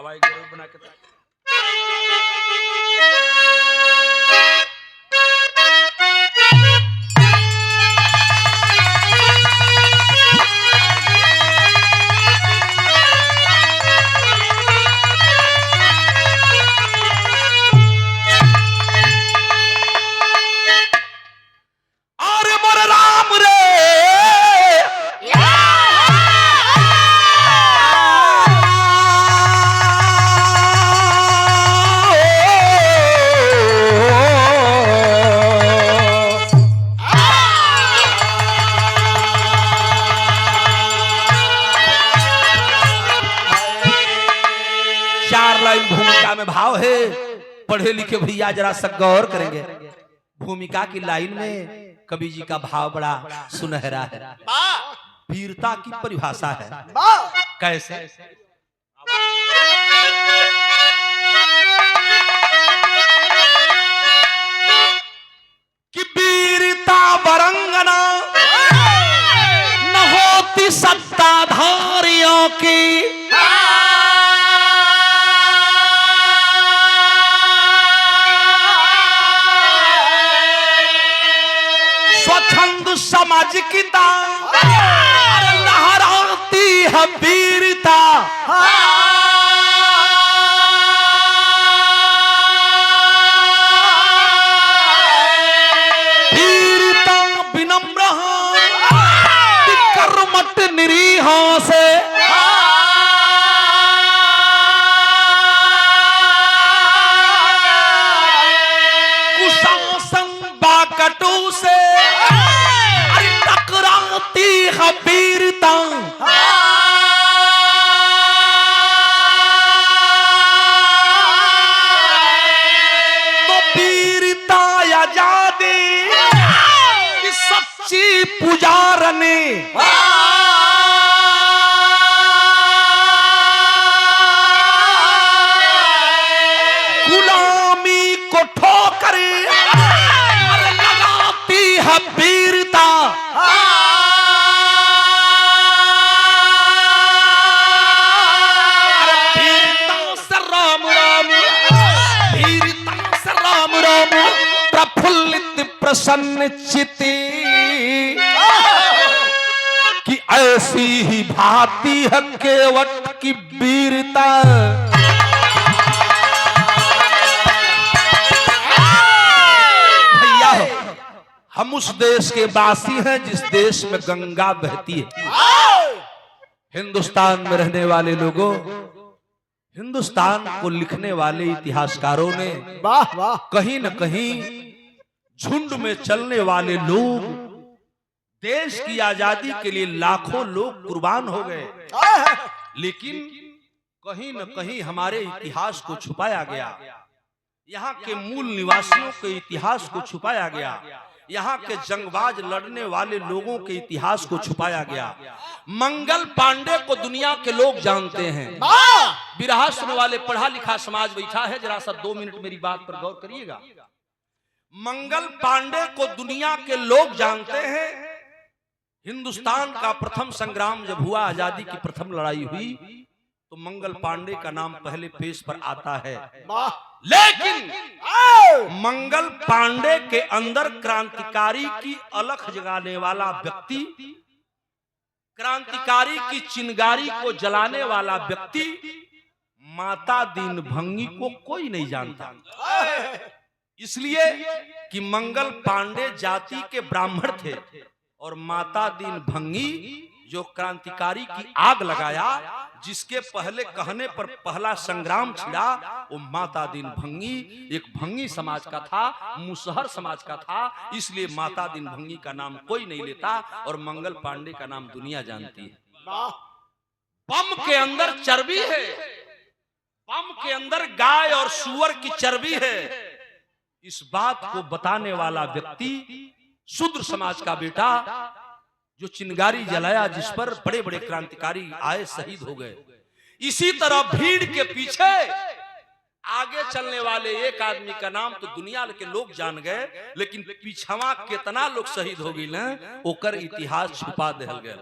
हवाई जरूर बना के भूमिका में भाव है। पढ़े लिखे भैया जरा सा गौर करेंगे। भूमिका की लाइन में कवि जी का भाव बड़ा सुनहरा है, वीरता की परिभाषा है। कैसे? कि वीरता बरंगना न होती सत्ताधारियों की, स्वच्छंद सामाजिकता लहराती है वीरता। वीरता विनम्र कर्मठ निरीहों से, कुशासन बाकटू से टकराती है वीरता। तो वीरता आजादी की सच्ची पुजारनी, गुलामी को ठोकर लगाती है वीरता। प्रफुल्लित प्रसन्न चित्ती कि ऐसी ही भाती है केवट की वीरता। भैया हम उस देश के वासी हैं जिस देश में गंगा बहती है। हिंदुस्तान में रहने वाले लोगों, हिंदुस्तान को लिखने वाले इतिहासकारों ने कहीं न कहीं झुंड में चलने वाले लोग, देश की आजादी के लिए लाखों लोग कुर्बान हो गए, लेकिन कहीं न कहीं हमारे इतिहास को छुपाया गया। यहाँ के मूल निवासियों के इतिहास को छुपाया गया, यहाँ के जंगबाज लड़ने वाले लोगों के इतिहास को छुपाया गया। मंगल पांडे को दुनिया के लोग जानते हैं। बिरहा सुनने वाले पढ़ा लिखा समाज बैठा है, जरा सा 2 मिनट मेरी बात पर गौर करिएगा। मंगल पांडे को दुनिया के लोग जानते हैं। हिंदुस्तान का प्रथम संग्राम जब हुआ, आजादी की प्रथम लड़ाई हुई, तो मंगल पांडे का नाम पहले पेज पर आता है। लेकिन मंगल पांडे के अंदर क्रांतिकारी की अलख जगाने वाला व्यक्ति, क्रांतिकारी की चिंगारी को जलाने वाला व्यक्ति माता दीन भंगी को कोई नहीं जानता। इसलिए कि मंगल पांडे जाति के ब्राह्मण थे और माता दीन भंगी जो क्रांतिकारी की आग लगाया, जिसके पहले कहने पर पहला संग्राम छिड़ा, वो माता दीन भंगी एक भंगी समाज का था, मुसहर समाज का था। इसलिए माता दीन भंगी का नाम कोई नहीं लेता और मंगल पांडे का नाम दुनिया जानती है। बम के अंदर चर्बी है, बम के अंदर गाय और सूअर की चर्बी है। इस बात को बताने वाला व्यक्ति शूद्र समाज का बेटा जो चिंगारी जलाया, जिस पर बड़े बड़े क्रांतिकारी आए, शहीद हो गए। इसी तरह भीड़ के पीछे आगे चलने वाले एक आदमी का नाम तो दुनिया के लोग जान गए, लेकिन पीछवा कितना लोग शहीद हो गए न, ओकर इतिहास छुपा दिया गया।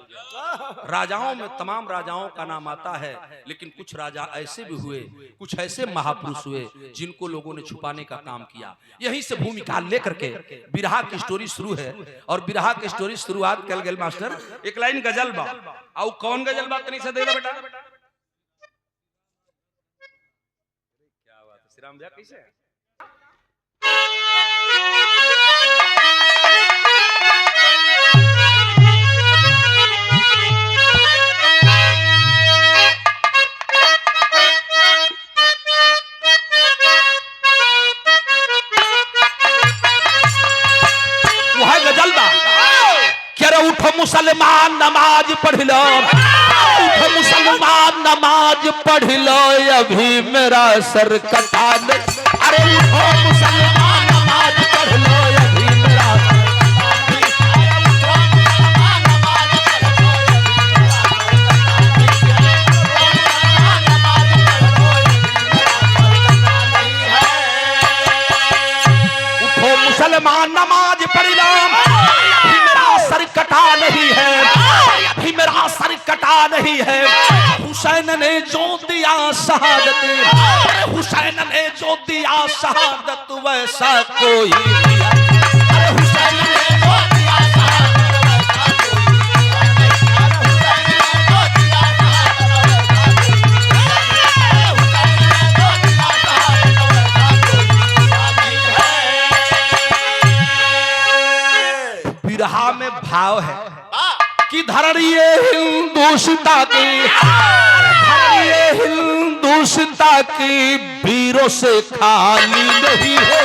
राजाओं में तमाम राजाओं का नाम आता है, लेकिन कुछ राजा ऐसे भी हुए, कुछ ऐसे महापुरुष हुए जिनको लोगों ने छुपाने का काम किया। यहीं से भूमिका लेकर के बिरहा की स्टोरी शुरू है, और बिरहा की स्टोरी शुरुआत कल गल मास्टर एक लाइन गजल बा। और कौन गजल बा तनी से दे दो बेटा। राम भैया कैसे है? वह गजल बा क्या रे, उठो मुसलमान नमाज पढ़ लो, उठो मुसलमान नमाज पढ़ लो, अभी मेरा सर कटा ले। अरे उठो मुसलमान नमाज पढ़ लो, अभी मेरा उठो मुसलमान नमाज पढ़ लो, सर कटा नहीं है, अभी मेरा सर कटा नहीं है। हुसैन ने जो दिया शहादत, हुसैन ने जो दिया शहादत वैसा कोई दिया। हुसैन ने जो दिया शहादत वैसा बिरहा में भाव है कि धरणिये हिंदुस्ता की, धरणिये हिंदुस्ता की वीरों से खाली नहीं है।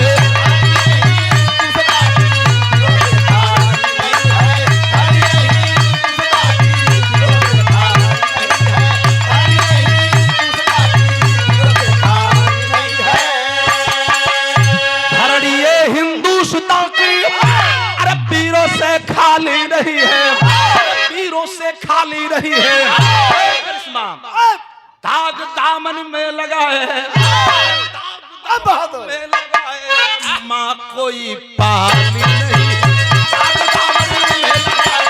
धरणिये हिंदुस्ता की वीरों से खाली नहीं है, वीरों से खाली नहीं है। दाग दामन में लगाए, दाग में लगाए माँ कोई पाली नहीं, दाग दामन में लगाए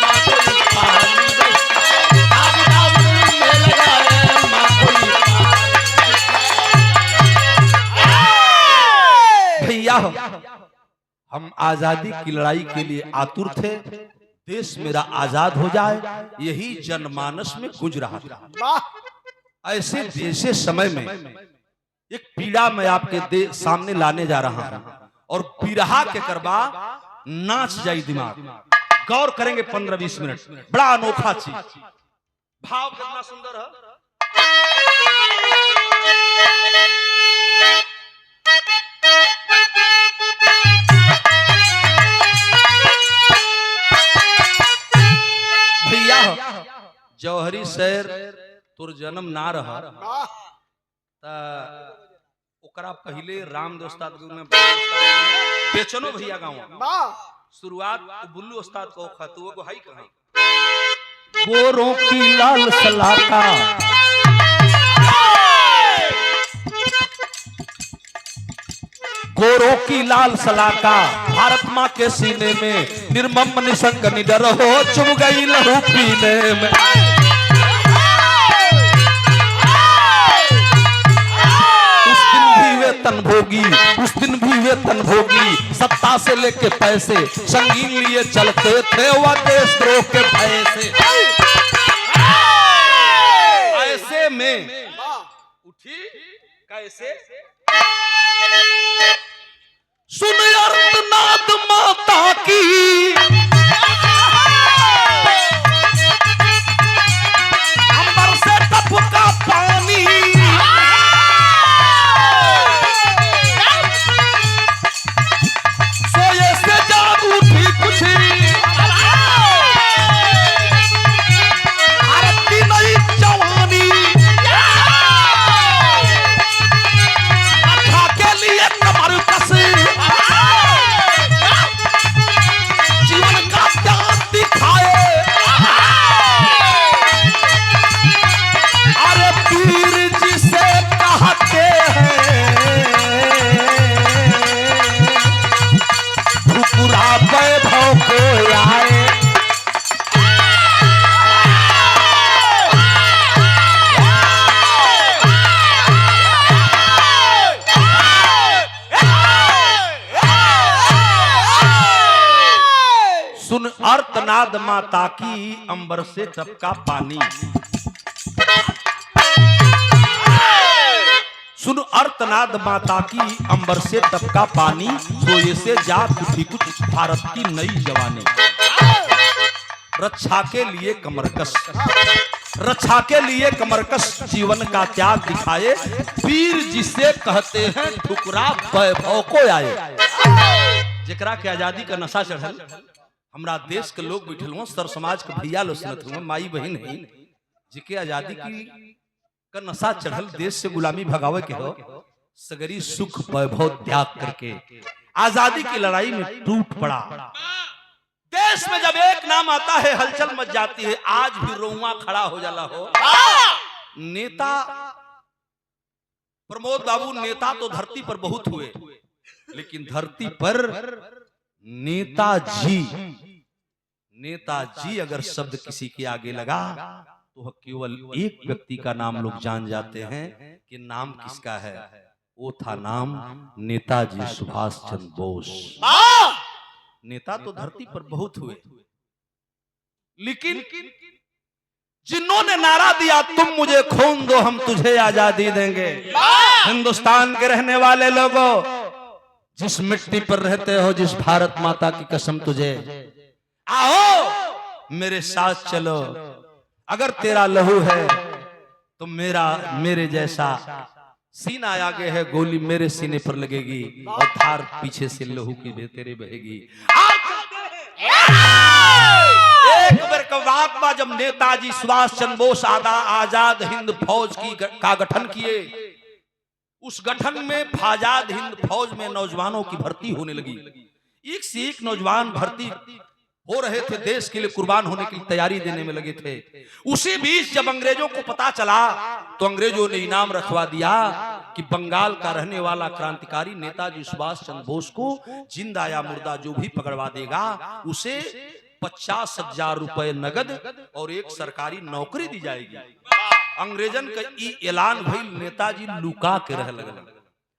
माँ कोई पाली नहीं, दाग दामन में लगाए माँ कोई पाली। भैया हम आजादी की लड़ाई के लिए आतुर थे, देश मेरा आजाद हो जाए, यही जनमानस में गूंज रहा था। ऐसे समय में एक पीड़ा मैं आपके सामने लाने जा रहा हूं, और बिरहा के करबा नाच जाई दिमाग। गौर करेंगे 15-20 मिनट, बड़ा अनोखा चीज। भाव कितना सुंदर है। जौहरी शहर तोर जन्म ना रहा ओकरा पहले रामदेव उस्ताद में बेचनो भैया गाँव शुरुआत बुल्लू उस्ताद को खतुओ को हाई कहा गोरों की लाल सलाका गोरों की लाल सलाका भारत माँ के सीने में निर्मम निसंग निडर हो चुम गई लहू पीने में। उस दिन भी वेतन भोगी, उस दिन भी वेतन भोगी, सत्ता से लेके पैसे संगीन लिए चलते थे वह देशद्रोह के भय से। ऐसे में उठी कैसे सुन अर्थनाद माता की अंबर से टपका पानी सोए से जाग उठी कुछ आरती नई जवानी अच्छा के लिए कमर कसी अर्तनाद माता की अंबर से टपका पानी। सुन अर्तनाद माता की अंबर से टपका पानी, सोए से जाग उठी कुछ भारत की नई जवानी। रक्षा के लिए कमरकस, रक्षा के लिए कमरकस जीवन का त्याग दिखाए, वीर जिसे कहते हैं ठुकरा वैभव को आए। जेकरा के आजादी का नशा चढ़ल, हमरा देश के लोग बैठल हुआ, सर समाज के भैया लोग सुनत हुआ, माई बहन है जिके आजादी की का नशा चढ़ल, देश से गुलामी भगावे के हो, सगरी सुख वैभव त्याग करके आजादी की लड़ाई में टूट पड़ा। देश में जब एक नाम आता है हलचल मच जाती है। आज भी रोआ खड़ा हो जाला हो। नेता प्रमोद बाबू, नेता तो धरती पर बहुत हुए, लेकिन धरती पर नेताजी, नेताजी अगर शब्द किसी के आगे लगा तो केवल एक व्यक्ति का नाम लोग जान जाते हैं कि नाम किसका है। वो था नाम नेताजी सुभाष चंद्र बोस। नेता तो धरती पर बहुत हुए, लेकिन जिन्होंने नारा दिया तुम मुझे खून दो हम तुझे आजादी देंगे। हिंदुस्तान के रहने वाले लोगों, जिस मिट्टी पर रहते हो, जिस भारत माता की कसम तुझे, आओ मेरे साथ चलो। अगर तेरा लहू है तो मेरे जैसा सीना आगे है, गोली मेरे सीने पर लगेगी और धार पीछे से लहू की तेरे बहेगी। एक बार का वाक़या, जब नेताजी सुभाष चंद्र बोस आजाद हिंद फौज का गठन किए, उस गठन में आजाद हिंद फौज में नौजवानों की भर्ती होने लगी। एक से एक नौजवान भर्ती हो रहे थे, देश के लिए कुर्बान होने की तैयारी देने में लगे थे। उसी बीच जब अंग्रेजों को पता चला तो अंग्रेजों ने इनाम रखवा दिया कि बंगाल का रहने वाला क्रांतिकारी नेताजी सुभाष चंद्र बोस को जिंदा या मुर्दा जो भी पकड़वा देगा उसे 50,000 रुपए नगद और एक सरकारी नौकरी दी जाएगी। अंग्रेजन का ऐलान भइल, नेताजी लुका के रह लगल।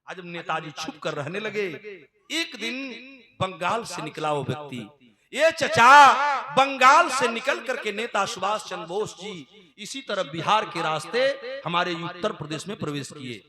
आज जब नेताजी छुप कर रहने लगे, एक दिन बंगाल से निकला वो व्यक्ति, ये चचा बंगाल से निकल करके नेता सुभाष चंद्र बोस जी इसी तरह बिहार के रास्ते हमारे उत्तर प्रदेश में प्रवेश किए।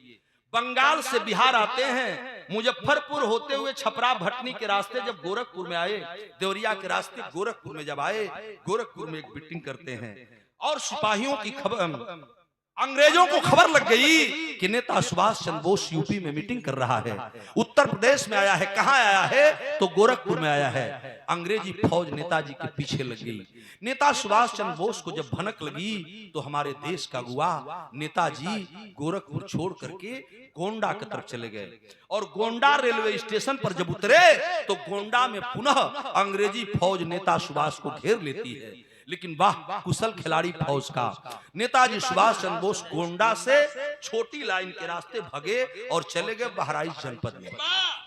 बंगाल से बिहार आते हैं, मुजफ्फरपुर होते हुए छपरा भटनी के रास्ते जब गोरखपुर में आए, देवरिया के रास्ते गोरखपुर में जब आए, गोरखपुर में एक मीटिंग करते हैं और सिपाहियों की खबर, अंग्रेजों को खबर लग गई कि नेता सुभाष चंद्र बोस यूपी में मीटिंग कर रहा है, उत्तर प्रदेश में आया है। कहां आया है? तो गोरखपुर में आया है। अंग्रेजी फौज नेताजी के पीछे लग गई। नेता सुभाष चंद्र बोस को जब भनक लगी तो हमारे देश का गुआ नेताजी गोरखपुर छोड़ करके गोंडा की तरफ चले गए और गोंडा रेलवे स्टेशन पर जब उतरे तो गोंडा में पुनः अंग्रेजी फौज नेता सुभाष को घेर लेती है। लेकिन वाह कुशल खिलाड़ी फौज का, नेताजी सुभाष चंद्र बोस गोंडा से छोटी लाइन के रास्ते भगे और चले गए बहराइच जनपद में।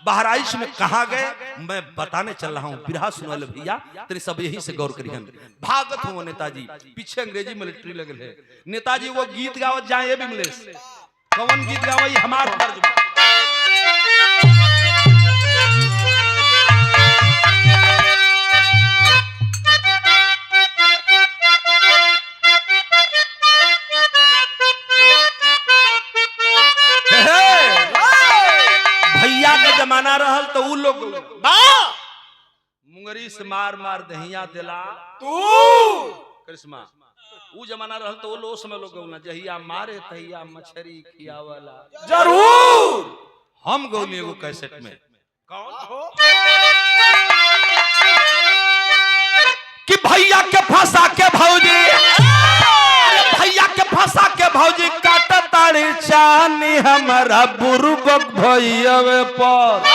बहराइच में कहा गए मैं बताने चल रहा हूँ, बिरहा सुन वाले भैया तेरे सब यही से गौर करिए। भागत हुआ नेताजी, पीछे अंग्रेजी मिलिट्री लगे है। नेताजी वो गीत गावत जाए, ये भी मिले कौन गीत गावा, हमारे तर्जुमा जमाना रहल तो उ लोग मुंगरी से मार मार दहिया दिला तू करिश्मा, उ जमाना रहल तो लो समय लोग ना जहिया मारे तहिया मछरी खियावला जरूर। हम गौली एगो कैसेट में कौन कि भैया के फंसा के भौजी, भैया के फंसा के भौजी काट ताड़ी चानी हमारा बुरुबक भैयावे पर,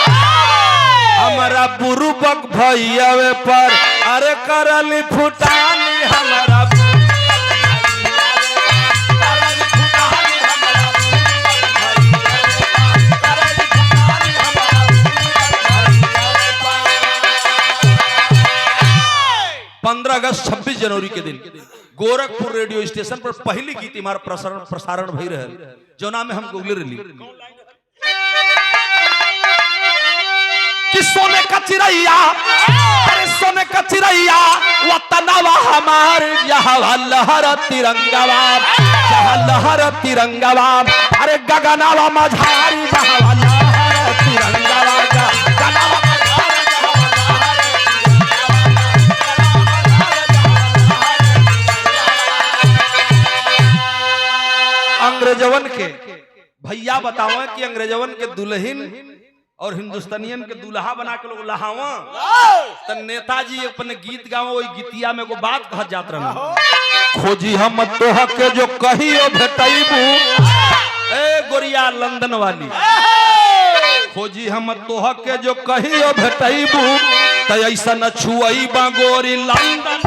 हमारा बुरुबक भैयावे पर अरे करली फुटानी हमारा अगस्त 26 जनवरी के दिन गोरखपुर रेडियो स्टेशन पर पहली गीत हमारा प्रसारण भई रहे, जो नाम है हम गुगले रही कि सोने का चिड़ैया, अरे सोने का चिड़ैया वतनवा हमार जहाँ लहर तिरंगावा, जहाँ लहर तिरंगावा, अरे गगनावा मझारी जहाँ लहर तिरंगावा, गगनावा अंग्रेजवन के भैया बताओ कि अंग्रेजवन के दुल्हन और हिंदुस्तानियन के दूल्हा बना के लोग लहावा, तो नेताजी अपने गीत गावा, वही गीतिया में को बात कह जात रहा, खोजी हम तोह के जो कहियो भेटैबू, ए गोरिया लंदन वाली, खोजी हम तोह के जो कहियो भेटैबू, तो ऐसा न छुअबा गोरी लंदन,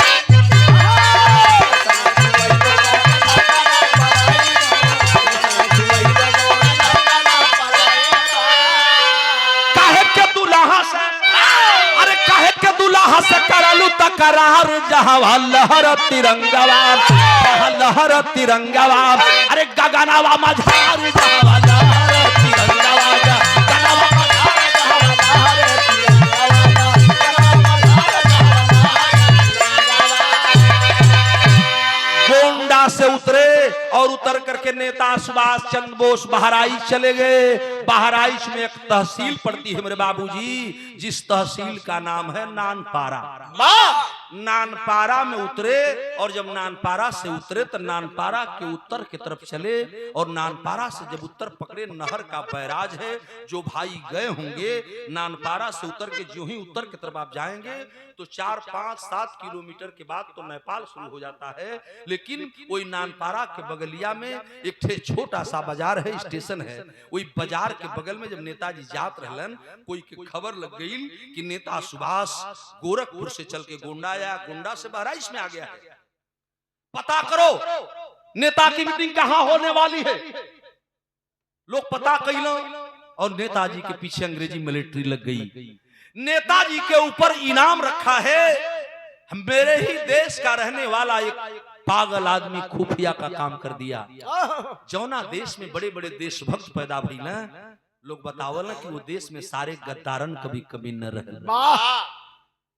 से करलू तकरार जहाँ लहर तिरंगावा, जहाँ लहर तिरंगावा, अरे गगनावा मझारी जहाँ लहर तिरंगावा, गगनावा मझारी जहाँ लहर तिरंगावा। गोंडा से उतरे और उतर करके नेता सुभाष चंद्र बोस बहराइच चले गए। बहराइच में एक तहसील पड़ती है मेरे बाबूजी, जिस तहसील का नाम है नानपारा। नानपारा में उतरे और जब नानपारा से उतरे तो नानपारा के उत्तर की तरफ चले और नानपारा से जब उत्तर पकड़े, नहर का बैराज है, जो भाई गए होंगे नानपारा से उतर के जो ही उत्तर की तरफ आप जाएंगे तो 4, 5, 7 किलोमीटर के बाद तो नेपाल शुरू हो जाता है। लेकिन वही नानपारा के बगलिया में एक छोटा सा बाजार है, स्टेशन है। वही बाजार के बगल में जब नेताजी जात रहलन, कोई के खबर लग गई कि नेता सुभाष गोरखपुर से चल के गोंडा या गोंडा से बहराइच में आ गया है, पता करो नेता की मीटिंग कहां होने वाली है। लोग पता कैलो और नेताजी के पीछे अंग्रेजी मिलिट्री लग गई। नेताजी के ऊपर इनाम रखा है। मेरे ही देश का रहने वाला एक पागल आदमी खुफिया का काम कर दिया। जौना देश में बड़े बड़े देशभक्त पैदा भई ना, लोग बतावल ना कि वो देश में सारे गद्दारन कभी कभी न रहे।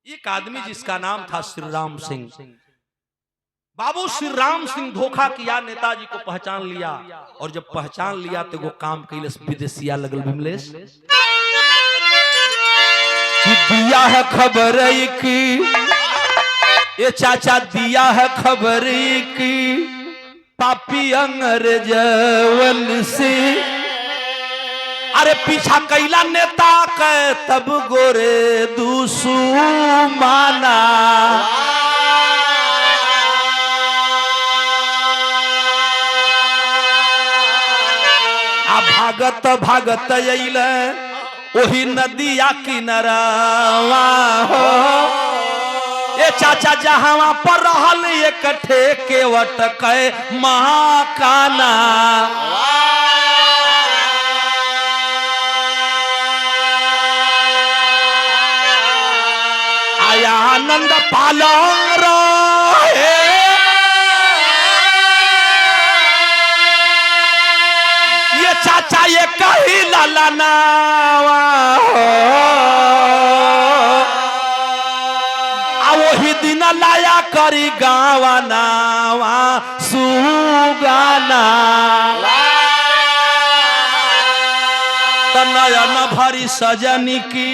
एक आदमी जिसका नाम था श्री राम सिंह, बाबू श्री राम सिंह धोखा किया, नेताजी को पहचान लिया और जब पहचान लिया तो वो काम कैलस विदेशिया लगल विमलेश कि दिया है खबर की, ये चाचा दिया है खबर की पापी अंग्रेजवन से, अरे पीछा कैला नेता के तब गोरे दुश्मना, आ भागत भागत अइले ओही नदिया किनारवा हो, ये चाचा जहां पर रहल एक ठेके वटके महाकाना, आया आनंद पालंग रहे, ये चाचा ये कही ललनावा वही दिन लाया करी गावा नावा सुगाना, नयन भरी सजनी की,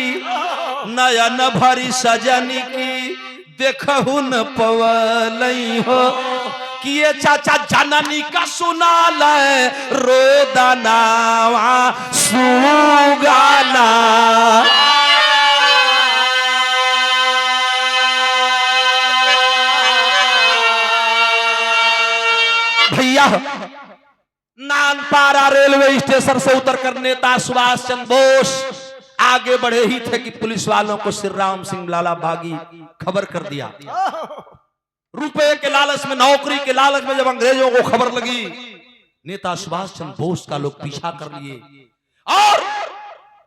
नयन भरी सजनी की देखहु न पवलई हो, कि ये चाचा जननी का सुना ले रोदनावा सुगाना। भैया नानपारा रेलवे स्टेशन से उतरकर नेता सुभाष चंद्र बोस आगे बढ़े ही थे कि पुलिस वालों को श्री राम सिंह लाला बागी खबर कर दिया। रुपए के लालच में, नौकरी के लालच में जब अंग्रेजों को खबर लगी, नेता सुभाष चंद्र बोस का लोग पीछा कर लिए और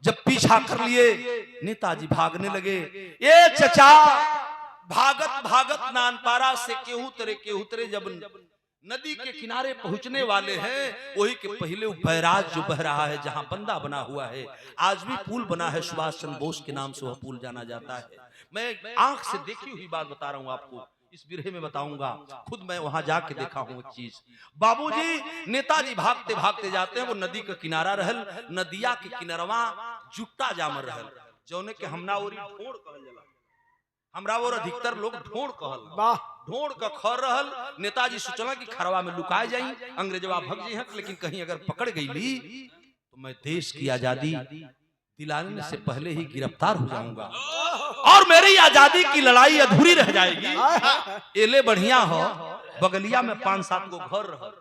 जब पीछा कर लिए नेताजी भागने लगे। ये चचा भागत भागत नानपारा से केहू तरे जब नदी के किनारे पहुंचने वाले हैं, वही के पहले बैराज जो बह रहा है, जहां बंदा बना हुआ है, आज भी पुल बना है, सुभाष चंद्र बोस के नाम से वह पुल जाना जाता है। मैं आंख से देखी हुई बात बता रहा हूं आपको, इस बिरहे में बताऊंगा, खुद मैं वहां जाके देखा हूं एक चीज। बाबूजी, नेताजी भागते भागते जाते हैं, वो नदी का किनारा रहल, नदिया के किनारवा जुट्टा जामर रहल, जौने के हमना ओरी ढोड़ कहल जाला, हमरा और अधिकतर लोग ढोड़ कहल, ढोड़ का खर रहल। नेताजी सोचला कि खरवा में लुकाए जाई, अंग्रेजवा भग जाई, लेकिन कहीं अगर पकड़ गईली तो मैं देश की आजादी दिलाने से पहले ही गिरफ्तार हो जाऊंगा और मेरी आजादी की लड़ाई अधूरी रह जाएगी। एले बढ़िया हो, बगलिया में 5-7 गो घर रहल,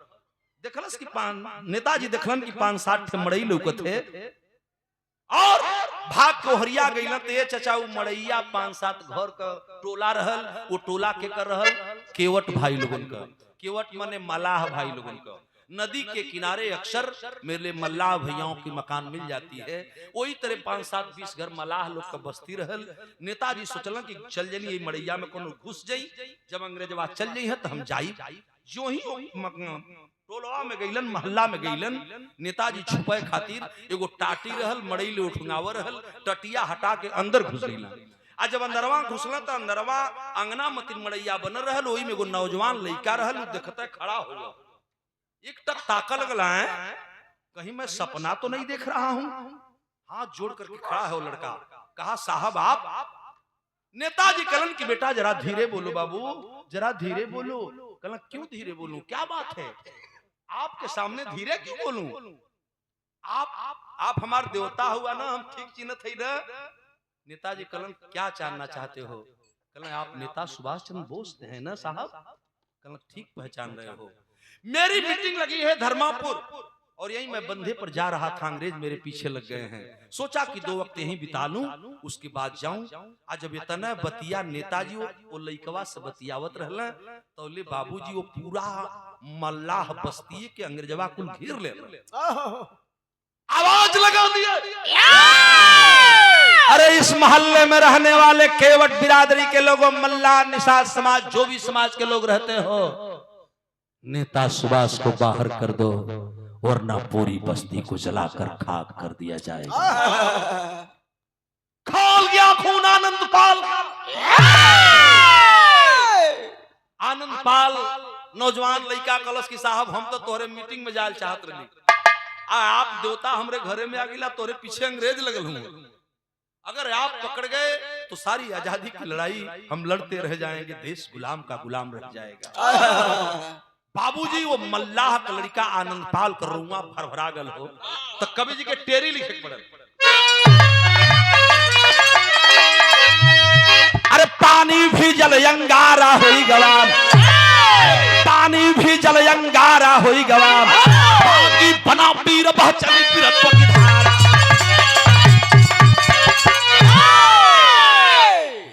देखलस कि नेताजी देखलन कि 5-7 मड़ई लौकत है और भाग के हरिया गईला, तो ये चचा मड़ैया 5-7 घर का टोला रहल, वो टोला के कर रहल केवट भाई लोगन का, केवट माने मल्लाह भाई लोगन का। नदी के किनारे अक्सर मेरे मल्लाह भैयाओं की मकान मिल जाती है, वही तरह 5-7-20 घर मल्लाह लोग का बस्ती रहल। नेताजी सोचलन कि चल जली मड़ैया में कोनो घुस जाई, जब अंग्रेजवा चल जाई है तो हम जाई। जो ही टोलवा में गईलन, मोहल्ला में गईलन, नेताजी छुपे खातिर एगो टाटी रहल, मड़ई ले उठंगावर रहल, टटिया हटा के अंदर घुस गईला। आ जब अंदरवा घुसला तो अंदरवा अंगना मतिन मड़ैया बनल रहल, वही में एगो नौजवान लड़का रहल, देखते खड़ा हुआ, एक टक ताकल लगला है, कहीं मैं सपना तो नहीं देख रहा हूं। हाथ जोड़ करके खड़ा है वो लड़का, कहा साहब आप? नेताजी कहलन कि बेटा जरा धीरे बोलो बाबू, जरा धीरे बोलो। कहलन क्यों धीरे बोलूं, क्या बात है, आपके सामने धीरे क्यों बोलूं? आप हमारे देवता हुआ ना, हम ठीक चिन्हत है ना। नेताजी कहलन क्या जानना चाहते हो? कहलन आप नेता सुभाष चंद्र बोस हैं ना साहब? कहलन ठीक पहचान रहे हो, मेरी मीटिंग लगी है धर्मापुर और यही मैं बंधे पर जा रहा था, अंग्रेज मेरे पीछे लग गए हैं, सोचा कि 2 वक्त यहीं बिता लूं, उसके बाद जाऊं। आज जब इतना बतिया नेताजी वो लइकवा से बतियावत रहला, तो ले बाबूजी वो पूरा मल्लाह बस्ती के अंग्रेजवा कुल घेर ले, आवाज लगा दिया, अरे इस मोहल्ले में रहने वाले केवट बिरादरी के लोगों, मल्लाह निषाद समाज, जो भी समाज के लोग रहते हो, नेता सुभाष को बाहर कर दो वरना पूरी बस्ती को जलाकर खाक कर दिया जाएगा। खोल गया खून आनंदपाल। आनंदपाल नौजवान लड़का कलश की साहब हम तो तोरे मीटिंग में जाल चाहत रही, आप देवता हमरे घरे में आ गिला, तोरे पीछे अंग्रेज लगल हूं, अगर आप पकड़ गए तो सारी आजादी की लड़ाई हम लड़ते रह जाएंगे, देश गुलाम का गुलाम रह जाएगा। बाबूजी वो मल्लाह का लड़का आनंदपाल कर रूंगा फरफरा गल हो, तो कवि जी के टेरी लिखे पड़ल, अरे पानी भी जल अंगारा होई गवाम, पानी भी जल अंगारा होई गवाम, बागी बना पीर बह चली पीरत्व की धारा,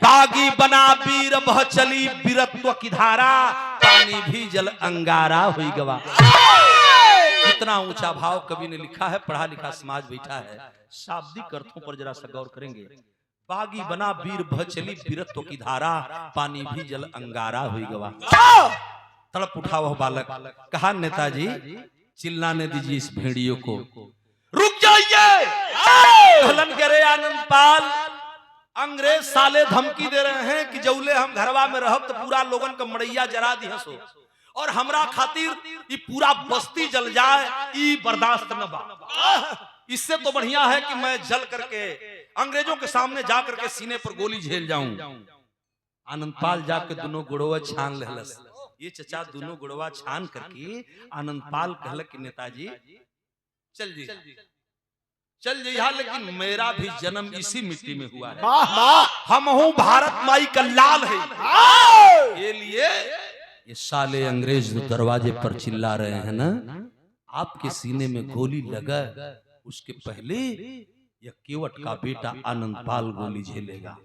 बागी बना पीर बह चली पीरत्व की धारा, पानी भी जल अंगारा हुई गवा। कितना ऊंचा भाव कवि ने लिखा है, पढ़ा लिखा समाज बैठा है, शाब्दिक अर्थों पर जरा सा गौर करेंगे। बागी बना वीर बह चली वीरत्व की धारा, पानी भी जल अंगारा हुई गवा। तड़प उठा वह बालक, कहा नेताजी चिल्लाने दीजिए इस भेड़ियों को, रुक जाइए। हलन करे आनंदपाल, अंग्रेज साले धमकी दे रहे हैं कि जौले हम घरवा में रहब तो पूरा लोगन का मड़ैया जरा दी हंसो, और हमरा खातिर ये पूरा बस्ती जल जाए, ये बर्दाश्त न बा। इससे तो बढ़िया है कि मैं जल करके अंग्रेजों के सामने जा करके सीने पर गोली झेल जाऊं। आनंदपाल जाके दोनों गुड़वा छान लेलस, ये चचा दोनों गुड़वा छान करके आनंदपाल कहलक कि नेताजी चल जी चल जइहा, लेकिन मेरा भी जन्म इसी मिट्टी में हुआ है, हम हूँ भारत माई का लाल है, ये लिए ये साले अंग्रेज दरवाजे पर चिल्ला रहे हैं ना, आपके सीने में गोली लगा उसके पहले यह केवट का बेटा आनंदपाल गोली झेलेगा।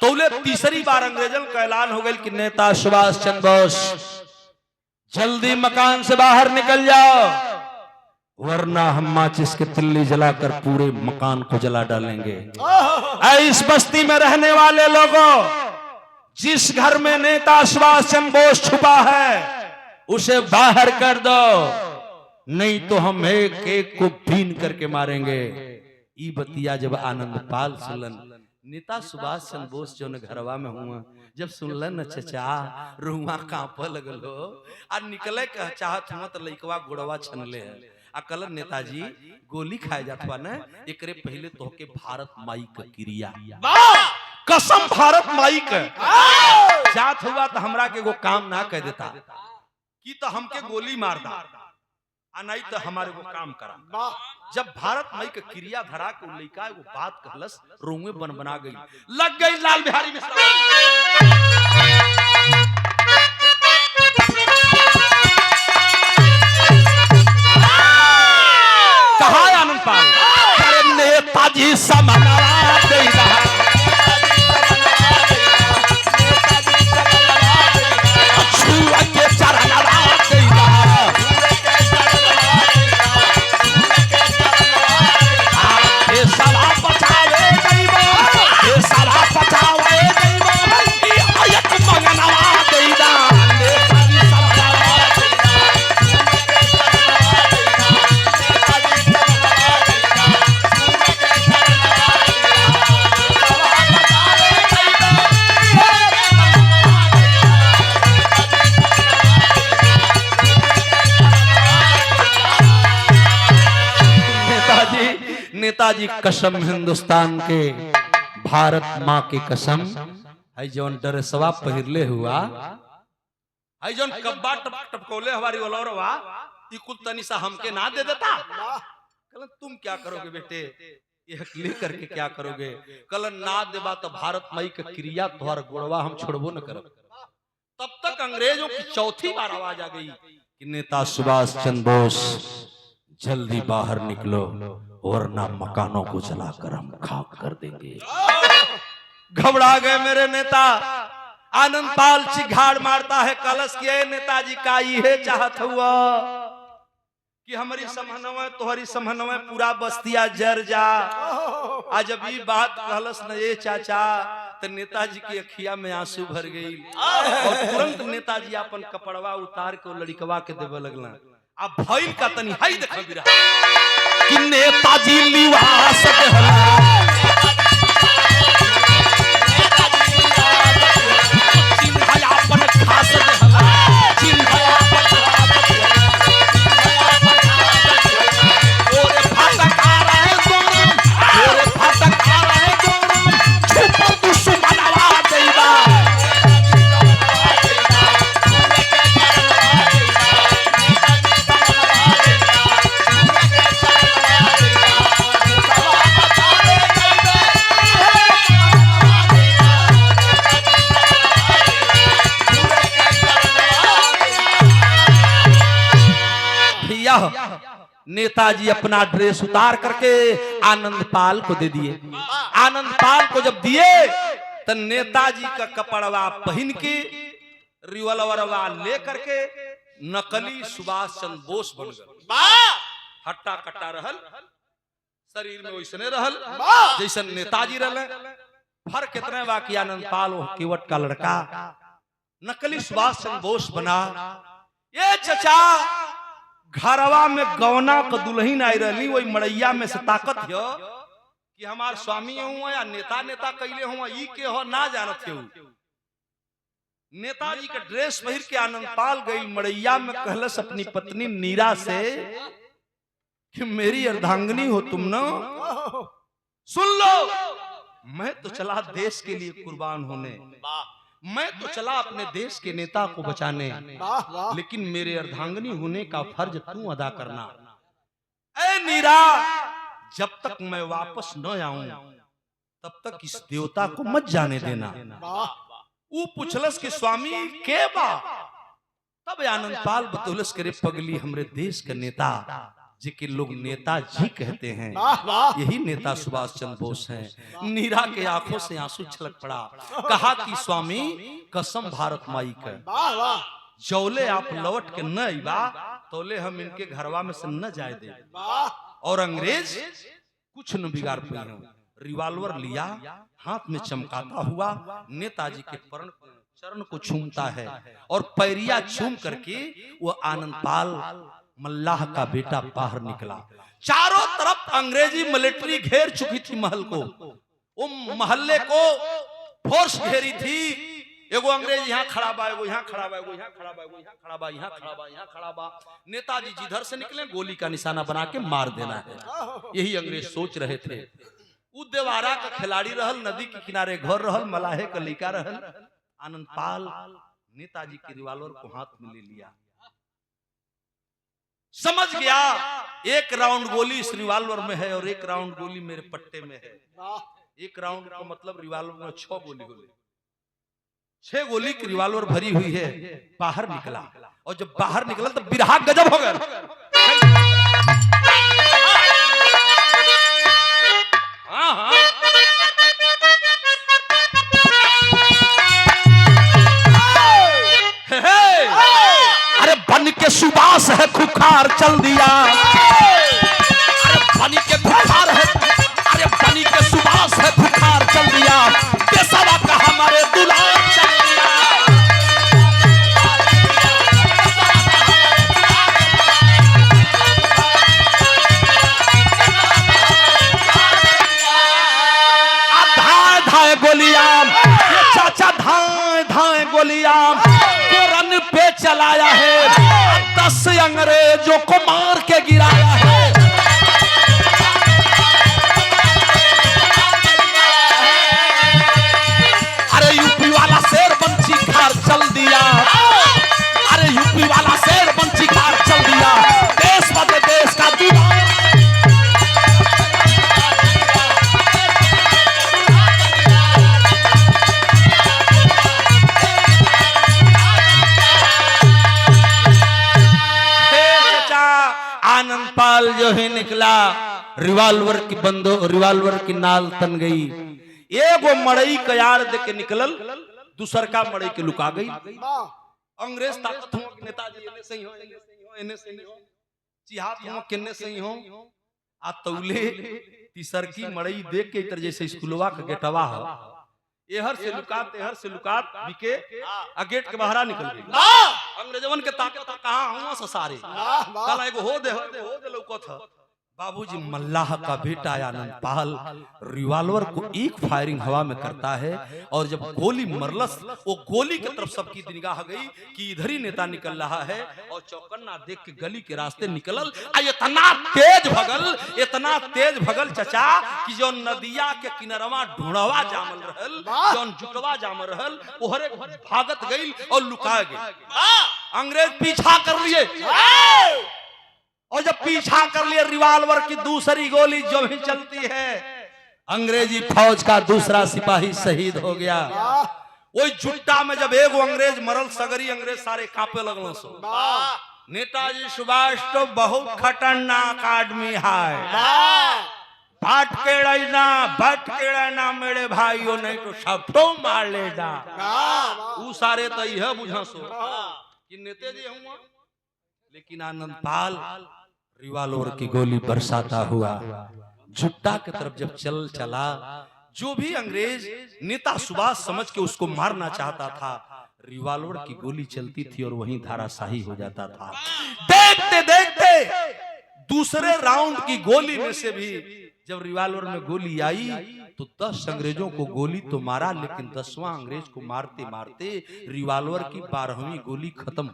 तो तीसरी बार अंग्रेजों का ऐलान हो गया कि नेता सुभाष चंद्र बोस जल्दी मकान से बाहर निकल जाओ, वरना हम माचिस के तिल्ली जलाकर पूरे मकान को जला डालेंगे। इस बस्ती में रहने वाले लोगों, जिस घर में नेता सुभाष चंद्र बोस छुपा है उसे बाहर कर दो, नहीं तो हम एक एक को बीन करके मारेंगे। ई बतिया जब आनंदपाल सुनलन, नेता सुभाष चंद्र बोस जो घरवा में हुआ, जब सुनलन न चचा रुआ कांप लगलो आ निकले कह चाहत हुआ तो लइकवा गोड़वा छनले है आ कल नेताजी गोली खाए जात बा न, एकरे पहले तोहके भारत माई का क्रिया कसम भारत माई का जात हुआ तो हमरा के एगो काम ना कह देता कि तो हमके गोली मार दा आ नहीं तो हमारे को काम करा। जब भारत माई के क्रिया धरा के लइका एगो बात कहलस, रोंगे बन बना गई, लग गई लाल बिहारी मिश्रा। कहा आनंदपाल नेताजी समझा दे रहा, नेताजी कसम हिंदुस्तान के भारत माँ के कसम है जौन ड्रेसवा पहिरले हुआ है जौन कब्बा टपकोले हमारी ओलौरवा ई कुल तनी सा हमके ना दे देता। कल तुम क्या करोगे बेटे, ये लेकर के क्या करोगे? कल ना देबा तो भारत माई के क्रिया तोहर गोड़वा हम छोड़बो न करब। तब तक अंग्रेजों की चौथी बार आवाज आ गई कि नेता सुभाष चंद्र बोस जल्दी बाहर निकलो वरना मकानों को जलाकर हम खाक कर देंगे। घबरा गए मेरे नेता। आनंदपाल चिघाड़ मारता है, कलश किए नेताजी का ये चाहत हुआ कि हमारी समहनवा तोहरी समहनवा पूरा बस्तिया जर जा। आज जब ये बात कहलस न ये चाचा तो नेताजी की अखिया में आंसू भर गई और तुरंत नेताजी अपन कपड़वा उतार के लड़कवा के देवे लगला। अब भइल का तनी हाई देख बिरा कि नेताजी लिवास नेताजी अपना ड्रेस उतार करके आनंदपाल को दे दिए। आनंदपाल को जब दिए तो नेताजी का कपड़वा पहन के रिवॉल्वरवा ले करके नकली सुभाष चंद्र बोस बन गए। हट्टा कट्टा रहल, शरीर में वैसने रहल जैसे नेताजी रहल। फर्क कितने बाकी आनंदपाल वो केवट का लड़का नकली सुभाष चंद्र बोस बना। ये चचा घरवा में गौना का दुल्हन आई रही, वही मड़ैया में से ताकत है कि हमार स्वामी हुआ या नेता नेता कैले हुआ ई के हो ना जानत है। नेताजी का ड्रेस पहिर के आनंदपाल गई मड़ैया में, कहलस अपनी पत्नी नीरा से कि मेरी अर्धांगिनी हो तुम ना, सुन लो मैं तो चला देश के लिए कुर्बान होने, मैं तो चला अपने देश के नेता को बचाने, लेकिन मेरे अर्धांगिनी होने का फर्ज तू अदा करना। ऐ नीरा जब तक मैं वापस न आऊं तब तक इस देवता को मत जाने देना। वो पूछलस कि स्वामी के बा? तब आनंदपाल बतौलस करे पगली हमरे देश के नेता जिके लोग नेताजी कहते हैं, यही नेता सुभाष चंद्र बोस हैं। नीरा के आंखों से आंसू छलक पड़ा। कहा कि स्वामी कसम भारत माई का जौले आप लौट के न आइबा तोले हम इनके घरवा में से न जाए दे। और अंग्रेज कुछ न बिगाड़ पाए। रिवॉल्वर लिया, हाथ में चमकाता हुआ नेताजी के चरण को छूमता है और पैरिया छूम करके वो आनंदपाल मल्लाह का बेटा बाहर निकला। चारों तरफ अंग्रेजी मिलिट्री घेर चुकी थी महल को, वो महल्ले को फोर्स घेरी थी। एगो अंग्रेज यहाँ खड़ा बा, एगो यहाँ खड़ा बा, एगो यहाँ खड़ा बा, एगो यहाँ खड़ा बा, यहाँ खड़ा बा, यहाँ खड़ा बा। नेताजी जिधर से निकले गोली का निशाना बना के मार देना है, यही अंग्रेज सोच रहे थे। उ देवारा का खिलाड़ी रहल, नदी के किनारे घर रहल, मलाहे का लड़का रहल। आनंदपाल नेताजी के रिवाल्वर को हाथ में ले लिया, समझ गया एक राउंड गोली इस रिवाल्वर में है और एक राउंड गोली मेरे पट्टे में है। एक राउंड का मतलब रिवाल्वर में 6 गोली होगी, 6 गोली की रिवाल्वर भरी हुई है। बाहर निकला और जब बाहर निकला तो बिरहा गजब हो गया। हाँ हाँ अरे बन के सुबास है खुखार चल दिया, अरे बन के खुखार है, अरे बन के सुबास है खुखार चल दिया, केसवा का हमारे दुलार चल दिया। धाए धाए गोलियां, चाचा धाए धाए गोलियां रन पे चलाया है, 10 अंग्रेजों को मार के गिराया है। अरे यूपी वाला शेर बंची खार चल दिया, अरे यूपी वाला शेर बंची खार चल दिया, देश बदे देश का दीवार। आनंदपाल जो है निकला, रिवाल्वर की नाल तन गई। एगो मड़ई कयार दे के निकलल, दूसर का मड़ई के लुका गई। अंग्रेज ताकत हो, नेताजी इन्ने सही हो, इन्ने सही हो, इन्ने सही हो, चिहात हो, किन्ने सही हो। आ तौले तीसर की मड़ई देख के इतर जैसे स्कूलवा का गेटवा हो, एहर से लुकात बिके आ गेट के बाहर निकल गई। अंग्रेजवन के ताकत कहां हुआ ससारे कल एगो हो दे लौकत है। बाबूजी मल्लाह का बेटा आनंदपाल रिवाल्वर को एक फायरिंग हवा में करता है और जब गोली मरलस, वो गोली की तरफ सबकी निगाह गई कि इधर ही नेता निकल रहा है और चौकन्ना देख के गली के रास्ते निकलल। इतना तेज भगल चचा कि जो नदिया के किनारवा ढूंढवा जामल रहल, जो जुटवा जामल रहल, ओहरे भागत गई और लुका गई। अंग्रेज पीछा कर लिए और जब पीछा कर लिए रिवाल्वर की दूसरी गोली जो भी चलती है, अंग्रेजी फौज का दूसरा सिपाही शहीद हो गया। वही जुट्टा में जब एगो अंग्रेज मरल, सगरी अंग्रेज सारे कांपे लगल। सो नेताजी सुभाष तो बहुत खतरनाक आदमी है, भटकेड़ा ना मेरे भाइयों, नहीं तो सब तो मार लेगा। वो सारे तो यह बुझा सो कि नेताजी हुआ, लेकिन आनंदपाल रिवाल्वर की गोली बरसाता हुआ जुट्टा की तरफ जब चला, जो भी अंग्रेज नेता सुभाष समझ के उसको मारना चाहता था, रिवाल्वर की गोली चलती थी और वहीं धाराशाही हो जाता था। देखते देखते दूसरे राउंड की गोली में से भी जब रिवाल्वर में गोली आई तो 10 अंग्रेजों को गोली तो मारा, लेकिन 10वां अंग्रेज को मारते मारते रिवाल्वर की 12वीं गोली खत्म।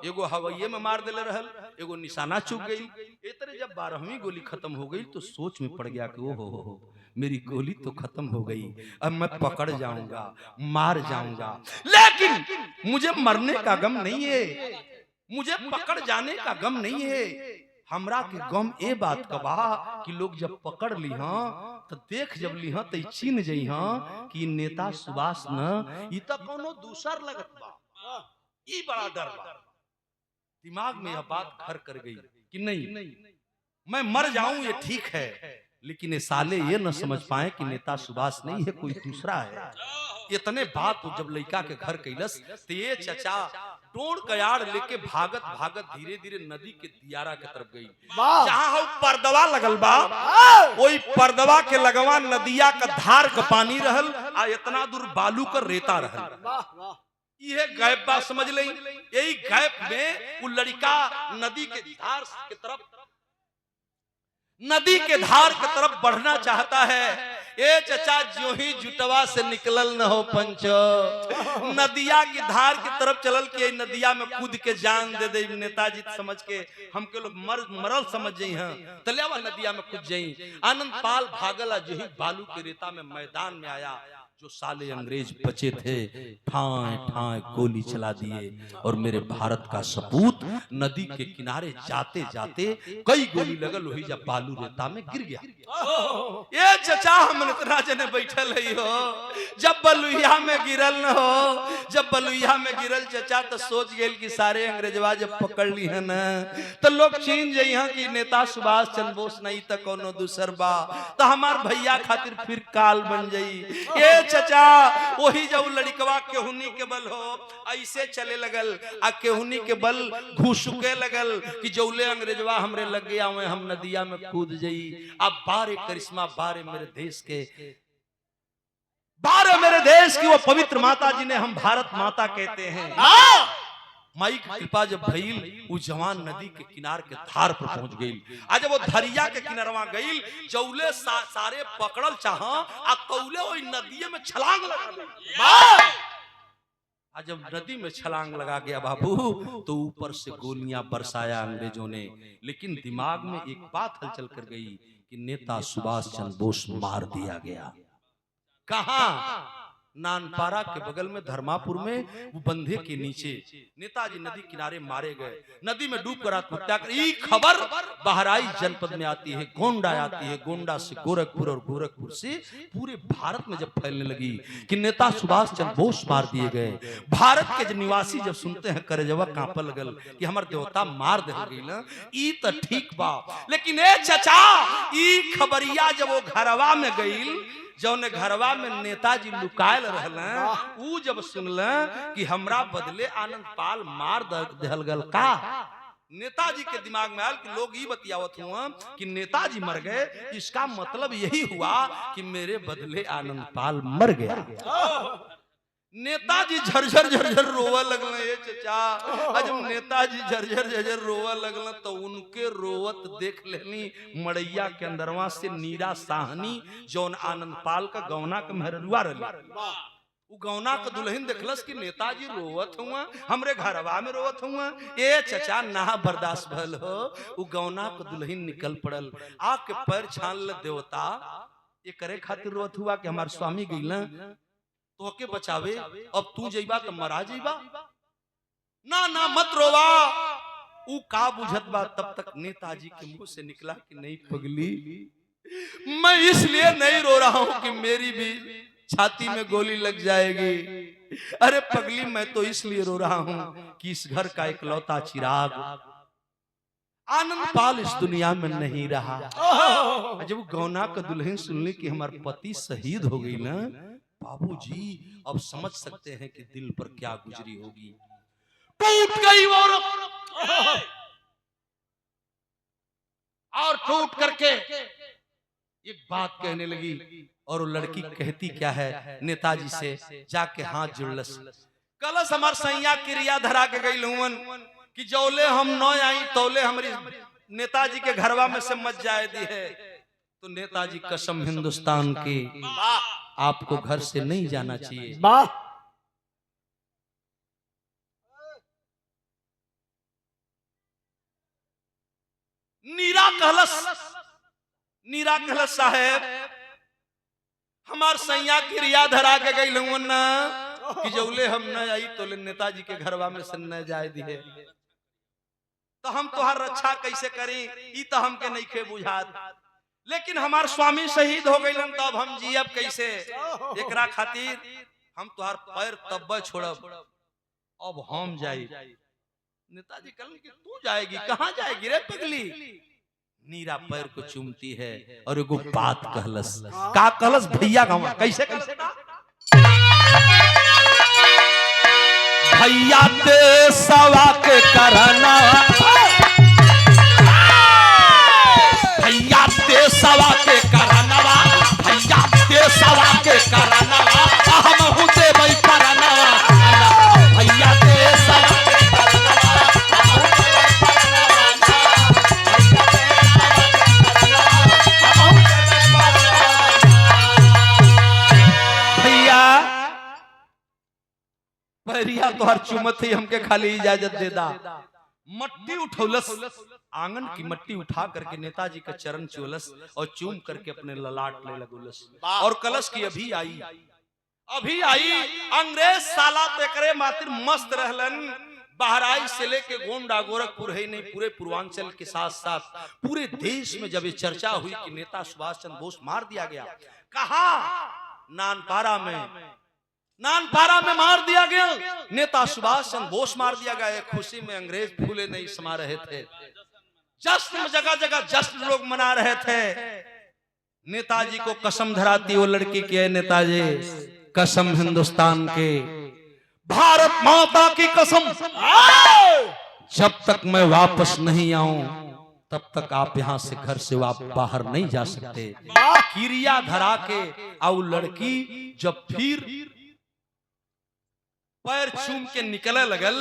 एगो हवाइये में मार देले रहल, एगो निशाना चूक गई। इतने जब 12वीं गोली खत्म हो गई तो सोच में पड़ गया कि ओहो मेरी गोली तो खत्म हो गई, अब मैं पकड़ जाऊंगा, मार जाऊंगा। लेकिन मुझे मरने का गम नहीं है, मुझे पकड़ जाने का गम नहीं है। हमरा के गम ए बात का बा कि लोग जब पकड़ ली तो देख जब ली तो चिन्ह जई कि नेता सुभाष न ई तो कोनो दूसर लगत बा, ई बड़ा डर बा। दिमाग में यह बात घर कर गई कि नहीं मैं मर जाऊं ये ठीक है, लेकिन ये साले ये न समझ पाए कि नेता सुभाष नहीं है, कोई दूसरा है। इतने बात तो जब लड़का के घर कैलस तो ये चचा टोड़ कयाड़ लेके भागत भागत धीरे धीरे नदी के दियारा के तरफ गई, जहाँ पर्दवा लगल बा, वही पर्दवा के लगवा नदिया का धार का पानी रहल। आ इतना दूर बालू का रेता रहा। ये गैप बा समझ ले। यही गैप में वो लड़का नदी के धार की तरफ बढ़ना चाहता है। ए चचा जो ही जुटवा से निकलल न हो पंचो, नदिया की धार की तरफ चलल कि नदिया में कूद के जान दे दे नेताजी समझ के हमके लोग मरल समझ जाई हैं, तलेवा नदिया में कूद जाई। आनंद पाल भागला जो ही बालू के रेता में मैदान में आया। जो साले अंग्रेज बचे थे ठाए ठाए गोली चला दिए और मेरे भारत का सपूत नदी के किनारे जाते जाते कई गोली लगल वही जब बालू रेता में गिर गया। ये चचा हम इतना जने बैठल है हो, जब बलुइया में गिरल न हो, जब बलुइया में गिरल चचा तो सोच गए कि सारे अंग्रेजवा जब पकड़ ली है न तो लोग चीन जाइए कि नेता सुभाष चंद्र बोस नहीं तो कोनो दूसर बा, तो हमार भैया खातिर फिर काल बन जाई। ये चचा वही जब लड़कवा केहुनी के बल हो ऐसे चले लगल आ केहुनी के बल घुसुके लगल कि जौले अंग्रेजवा हमरे लग गया हम नदिया में कूद जाई। अब बारे करिश्मा बारे मेरे देश के, बारे मेरे देश की वो पवित्र माता जिन्हें हम भारत माता कहते हैं। माई की कृपा जब भइल वो जवान नदी के किनार के धार पर पहुंच गई। आज जब वो धरिया के किनारवा गई जौले सारे पकड़ल चाहा आ कौले वो नदी में छलांग लगा। आज जब नदी में छलांग लगा गया बाबू तो ऊपर से गोलियां बरसाया अंग्रेजों ने, लेकिन दिमाग में एक बात हलचल कर गई कि नेता सुभाष चंद्र बोस मार दिया गया। कहां? नानपारा के बगल में धर्मापुर में वो बंधे के नीचे नेताजी नदी किनारे मारे गए। नदी में डूब कर आत्महत्या कर। ये खबर बहराइच जनपद में आती है, गोंडा आती है, गोंडा से गोरखपुर और गोरखपुर से पूरे भारत में जब फैलने लगी कि नेता सुभाष चंद्र बोस मार दिए गए। भारत के निवासी जब सुनते हैं करेजवा कांपे लगल कि हमार देवता मार दे गई ना, ई तो ठीक बा। लेकिन ए चचा ई खबरिया जब वो घरवा में गई, जौने घरवा में नेताजी लुकायल रहल ऊ जब सुनल कि हमरा बदले आनंद पाल मार दहल गल का, नेताजी के दिमाग में आयल कि लोग ये बतियावत हुआ कि नेताजी मर गए, इसका मतलब यही हुआ कि मेरे बदले आनंद पाल मर गया। नेताजी झरझर झरझर रोवा लगल। ये चचा जब नेताजी झरझर झरझर रोवा लगल तो उनके रोवत देख लेनी मड़ैया के अंदरवा से नीरा साहनी जौन आनंद पाल का गौना का मेहरुआ रही। वो गौना का दुल्हन देखलस कि नेताजी रोवत हुआ, हमरे घरवा में रोवत हुआ। ए चचा ना बर्दाश्त भल हो, वो गौना का दुल्हन निकल पड़ल, आके पैर छान ल देवता ये करे खातिर रोवत हुआ कि हमार स्वामी गइल तो के बचावे, अब तू जइबा तो मरा जइबा, ना ना मत रोवा। ऊ का बुझत बा तब तक नेताजी के मुंह से निकला कि नहीं पगली, मैं इसलिए नहीं रो रहा हूं कि मेरी भी छाती में गोली लग जाएगी। अरे पगली मैं तो इसलिए रो रहा हूं कि इस घर का इकलौता चिराग आनंद पाल इस दुनिया में नहीं रहा। जब गौना का दुल्हन सुनली कि हमारे पति शहीद हो गई ना बाबूजी, अब समझ सकते हैं कि दिल पर क्या गुजरी होगी। टूट गई औरत और टूट करके एक बात कहने लगी और वो लड़की कहती क्या है नेताजी से, जाके हाथ जुड़लस कलस हमार सैया क्रिया धरा के गई लुवन कि जौले हम न आई तौले हमारी नेताजी के घरवा में से मच जाए दी है। तो नेताजी कसम हिंदुस्तान की आपको घर से नहीं जाना चाहिए। नीरा कहलस साहेब हमार सैया क्रिया धरा के गई ना कि जौले हम न आई तो नेताजी के घरवा में से न जाए दी है, तो हम तुहार रक्षा कैसे करें, ई तो हमके नहीं खे बुझात। लेकिन हमार स्वामी शहीद हो गए तो अब हम जियब कैसे, एकरा खातिर हम तुहार पैर तब छोड़ब, अब हम जाई। नेताजी कहलन कि तू जाएगी, कहां जाएगी रे पगली। नीरा पैर को चूमती है और एगो बात कहलस, का कहलस भैया गाँव कैसे कैसे भैया ते सवा के करना, भैया ते सवा के करनवा, भैया ते सवा के करनवा, पैरिया तो हर चुमत ही हमके खाली इजाजत दे दा। मट्टी उठौलस, आंगन की मट्टी उठा करके नेताजी का चरण चुलस और चूम करके अपने ललाट ले लगुलस और कलश की अभी आई अंग्रेज साला तेकरे मातिर मस्त रहलन। बहराइच से लेके गोंडा गोरखपुर है नहीं, पूरे पूर्वांचल के साथ साथ पूरे देश में जब ये चर्चा हुई कि नेता सुभाष चंद्र बोस मार दिया गया, कहा नानपारा में मार दिया गया, नेता सुभाष चंद्र बोस मार दिया गया। खुशी में अंग्रेज फूले नहीं समा रहे थे, जश्न जगह जगह जश्न लोग मना रहे थे। नेताजी को कसम धराती वो लड़की की है, नेताजी कसम हिंदुस्तान के, भारत माता की कसम, जब तक मैं वापस नहीं आऊं तब तक आप यहां से घर से बाहर नहीं जा सकते। किरिया धरा के आओ लड़की जब फिर पैर चूम के निकले लगल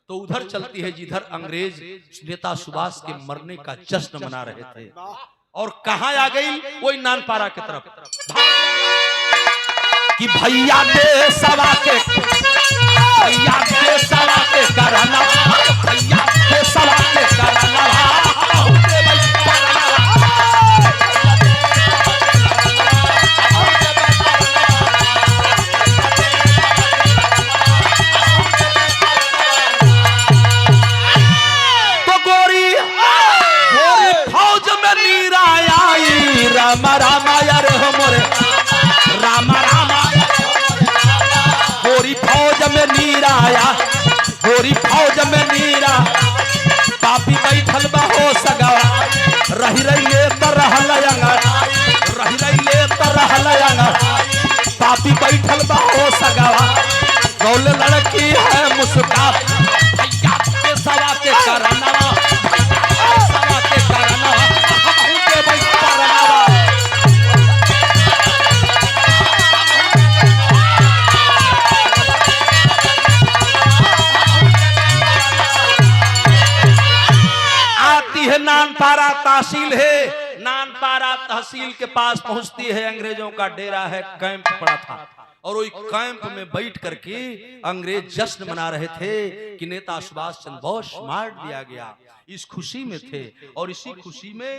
तो उधर चलती है जिधर अंग्रेज नेता सुभाष के मरने का जश्न मना रहे थे। और कहां आ गई? वही नानपारा की तरफ कि भैया के सवा के कराना, भैया के सवा के कराना, रामा रामा यार हमरे रामा रामा, गोरी फौज में नीरा आया, गोरी फौज में नीरा, पापी बैठल बा हो सगवा, रही ले तरह लयंगा, रही ले तरह लयंगा, पापी बैठल बा हो सगवा, गौल लड़की है मुस्का, भैया के सवा के करना, सवा के करना, नानपारा तहसील है, नानपारा तहसील के पास पहुंचती है, अंग्रेजों का डेरा है, कैंप पड़ा था और वही कैंप में बैठ करके अंग्रेज जश्न मना रहे थे कि नेता सुभाष चंद्र बोस मार दिया गया। इस खुशी में थे और इसी खुशी में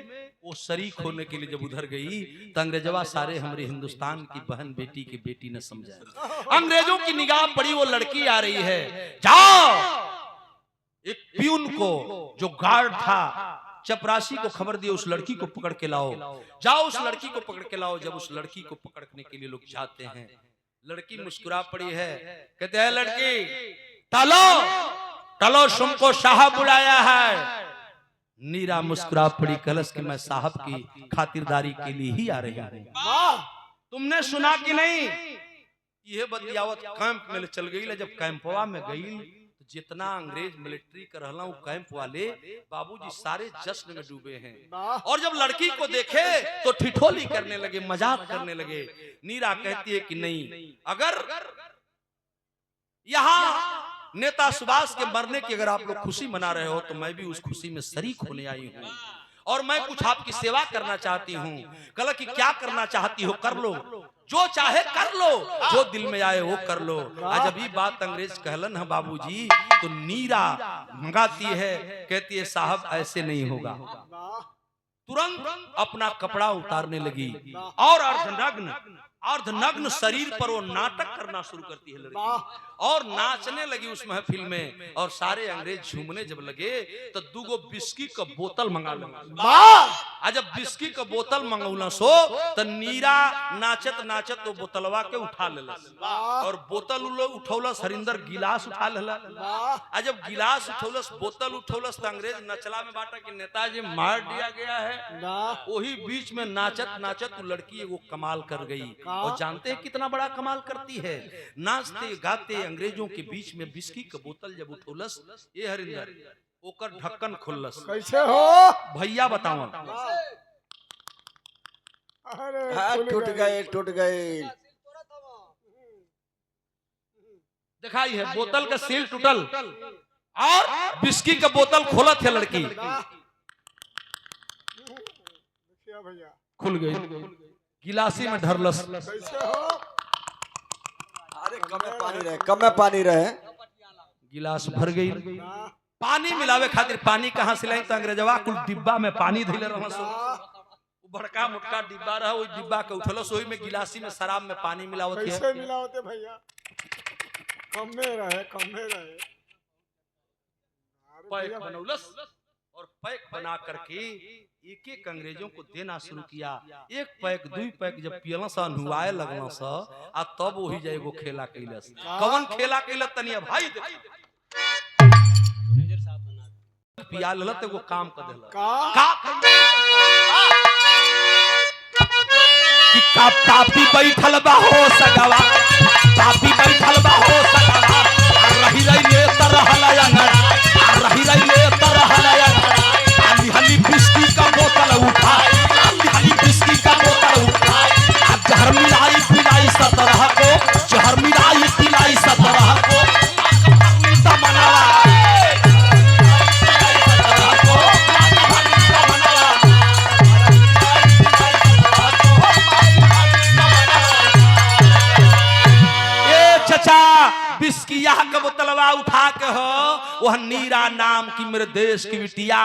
वो शरीक होने के लिए जब उधर गई तो अंग्रेजवा सारे हमारे हिंदुस्तान की बहन बेटी की बेटी न समझा। अंग्रेजों की निगाह पड़ी, वो लड़की आ रही है, जाओ एक प्यून को जो गार्ड था चपरासी को खबर दिए उस लड़की को पकड़ के लाओ, जाओ उस लड़की को पकड़ के लाओ। जब उस लड़की को पकड़ने के लिए लोग जाते हैं, लड़की मुस्कुरा पड़ी है, कहते हैं लड़की टलो टलो, तुमको साहब बुलाया है। नीरा मुस्कुरा पड़ी, कलश के मैं साहब की खातिरदारी के लिए ही आ रही हूं। तुमने सुना कि नहीं? यह बतियावत कैंप में चल गई। जब कैंपवा में गई जितना अंग्रेज मिलिट्री कर रहा हूं, कैंप वाले बाबूजी सारे जश्न में डूबे हैं। और जब लड़की को देखे तो ठिठोली करने लगे, मजाक करने लगे। नीरा कहती है कि नहीं, अगर यहाँ नेता सुभाष के मरने की अगर आप लोग खुशी मना रहे हो तो मैं भी उस खुशी में शरीक होने आई हूँ और मैं कुछ आपकी सेवा करना चाहती हूँ। कल की क्या करना चाहती हो कर लो, जो चाहे कर लो, जो दिल में आए वो कर लो। आज अभी बात अंग्रेज कहलन है बाबूजी, तो नीरा मंगाती है, कहती है साहब ऐसे नहीं होगा। तुरंत अपना कपड़ा उतारने लगी और अर्धनग्न शरीर पर वो नाटक करना शुरू करती है लड़की और नाचने लगी उस महफिल में। और सारे अंग्रेज झूमने जब लगे तो दूगो बिस्की का बोतल मंगा लगा। जब बिस्की का बोतल मंगौला सो तो नीरा नाचत नाचत तो बोतलवा के उठा लेलस और बोतल उठौलस, हरिंदर गिलास उठा लेला। जब गिलास उठौलस, बोतल उठौलस तो अंग्रेज नचला में बांटा कि नेताजी मार दिया गया है। वही बीच में नाचत नाचत तो लड़की एगो कमाल कर गई। और जानते हैं कितना बड़ा कमाल करती है? नाचते गाते अंग्रेजों के बीच में बिस्की का बोतल जब उठौलस, ये हरिंदर ओकर ढक्कन खुलस। कैसे हो भैया बताओ? टूट गए। दिखाई है बोतल का सील टूटल और बिस्की का बोतल खोलत है लड़की, खुल गई, गिलासी में ढरलस। अरे कम में पानी रहे, कम में पानी रहे। गिलास भर गई, पानी मिलावे खातिर पानी कहाँ से लाई? तो अंग्रेजवा कुल डिब्बा में पानी धैले रहसो, बड़का मोटका डिब्बा रहा, वही डिब्बा के उठलस, वही में गिलासी में शराब में पानी मिलावत है। कैसे मिलावते भैया? कम में रहे। पैक बनौलस और पैक बना करके एक एक अंग्रेजों को देना शुरू किया। एक पैक दू पैक जब पियला सा नुआए लगना सा आ तब वही जाए वो खेला कैलस। कौन खेला कैलस तनिया भाई पिया ललत एगो काम कर देला का पापी बैठल बा हो सगवा, पापी बैठल बा हो सगवा, रही रही ले तरह लयंगड़, रही रही ले तरह लयंगड़, हली हली बिस्की का बोतल उठा, हली बिस्की का बोतल उठा, अब जहर मिलाई पिलाई 17 को, जहर मिलाई पिलाई 17 को, नीता मनावा, 17 को, नीता मनावा, चचा बिस्किया का बोतलवा उठा के हो, वह नीरा नाम की मेरे देश की बिटिया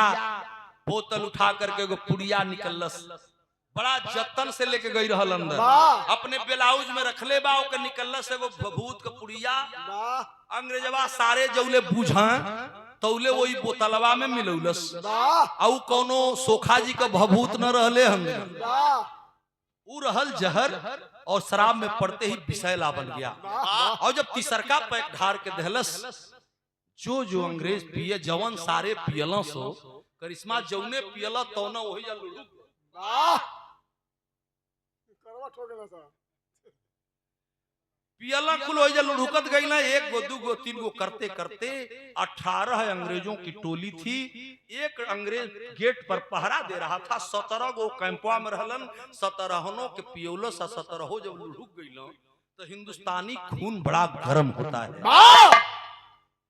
बोतल उठा करके एगो पुड़िया निकलस, बड़ा जतन से लेके गई रहल अंदर, अपने ब्लाउज में रखले बा, ओके निकलस एगो भभूत का पुड़िया। अंग्रेजवा सारे जौले बुझा तौले वही बोतलवा में मिलौलस, आउ कोनो सोखा जी का भभूत न रहले, हम उ रहल जहर और शराब में पड़ते ही विषैला बन गया। और जब तीसरका पैक ढार के दहलस, जो अंग्रेज पिए जवन सारे पियला सो करिश्मा जौने पियला तौना वही जा लुढ़क पियला कुल वही जा लुढ़कत गई ना। एक गो दू गो तीन गो करते करते 18 अंग्रेजों की टोली थी। एक अंग्रेज गेट पर पहरा दे रहा था, 17 गो कैंपवा में रहलन, 17 के पियोलस 17 जब लुढ़क गई तो हिंदुस्तानी खून बड़ा गर्म होता है।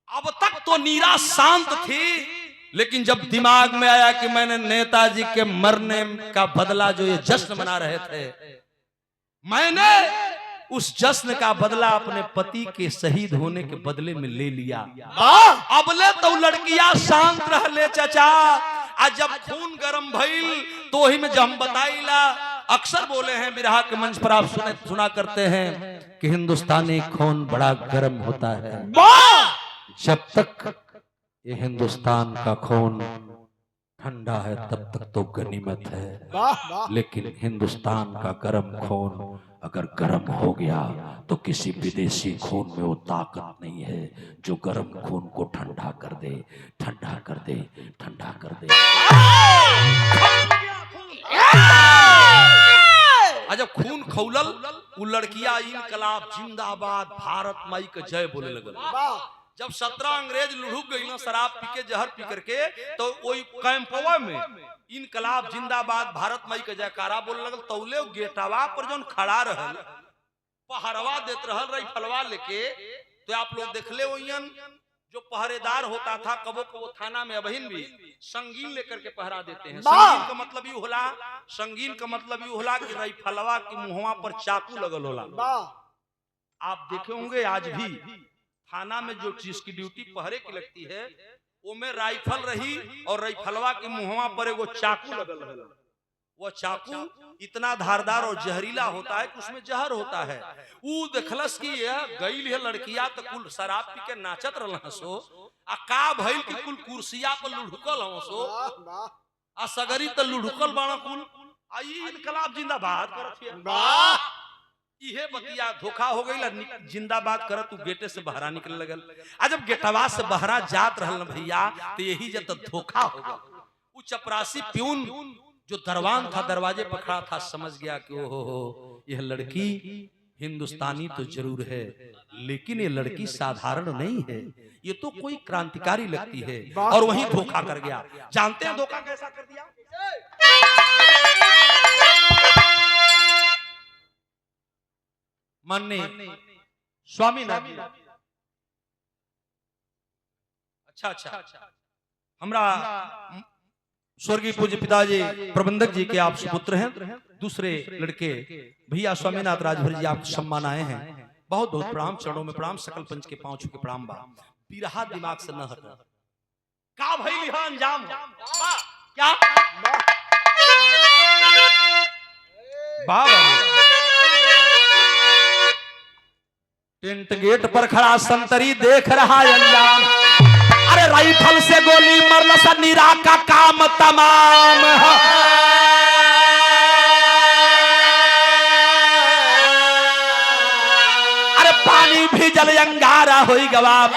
अब तक तो नीरा शांत थी, लेकिन जब दिमाग में आया कि मैंने नेताजी के मरने का बदला जो ये जश्न मना रहे थे, मैंने उस जश्न का बदला अपने पति के शहीद होने के बदले में ले लिया। अबले तो लड़कियां शांत रहले चचा, आज जब खून गरम भइल तो ही में जब हम बताइला, अक्सर बोले हैं बिरहा के मंच पर आप सुना करते हैं कि हिंदुस्तानी खून बड़ा गर्म होता है। जब तक ये हिंदुस्तान का खून ठंडा है तब तक तो गनीमत है, लेकिन हिंदुस्तान का गर्म खून अगर गर्म हो गया तो किसी विदेशी खून में वो ताकत नहीं है जो गर्म खून को ठंडा कर दे, ठंडा कर दे, ठंडा कर दे। जब खून खौलल, वो लड़कियां इनकलाब जिंदाबाद भारत माई का जय बोले लगल। जब 17 अंग्रेज लुढ़क गई ना शराब पी के जहर पी करके, तो वही कैंपवा में इनकलाब जिंदाबाद भारत माई का जयकारा बोले लगल। तौले गेटवा पर जौन खड़ा रहल, पहरवा देत रहल राइफलवा लेके, तो आप लोग देखले वहीन जो पहरेदार होता था कबो कबो थाना में अबहिन भी संगीन लेकर के पहरा देते हैं। संगीन का मतलब ये होला, संगीन का मतलब ये होला कि राइफलवा की मुहवा पर चाकू लगल होला। आप देखे होंगे आज भी थाना में जो चीज की ड्यूटी पहरे की लगती है, वो में राइफल रही और राइफलवा के मुहवा पर एगो चाकू लगल है। वो चाकू इतना धारदार और जहरीला होता है कि उसमें जहर होता है। वो देखलस कि यह गई है लड़किया तो कुल शराब पी के नाचत रहल सो, आ का भइल कि कुल कुर्सिया पर लुढ़कल हो सो, आ सगरी त लुढ़कल बाणा कुल, आ इनकलाब जिंदाबाद करत है। इहे बतिया धोखा हो गई, जिंदाबाद करत तू गेटे से बहरा निकल लगल। आ जब गेटवा से बहरा जात रहल भैया तो यही जब धोखा हो गया। वो चपरासी प्यून जो दरवान था, दरवाजे पर खड़ा था, समझ गया कि ओहो यह लड़की हिंदुस्तानी तो जरूर है, लेकिन ये लड़की साधारण नहीं है, ये तो कोई क्रांतिकारी लगती है, और वहीं धोखा कर गया। जानते हैं धोखा कैसा कर दिया? माननीय स्वामीनाथ, अच्छा हमरा स्वर्गीय पूज्य पिताजी प्रबंधक जी के आप सुपुत्र हैं। दूसरे लड़के भैया स्वामीनाथ राजभर जी आपको सम्मान आए हैं। बहुत बहुत प्रणाम, चरणों में प्रणाम, सकल पंच के पांव छू के प्रणाम बा। बिरहा दिमाग से न हटा। का भइल ह अंजाम क्या बाबा टेंट गेट पर खड़ा संतरी देख रहा है अंजाम। अरे राइफल से गोली मरल सा नीरा का काम तमाम। अरे पानी भी जल अंगारा हुई गवाब।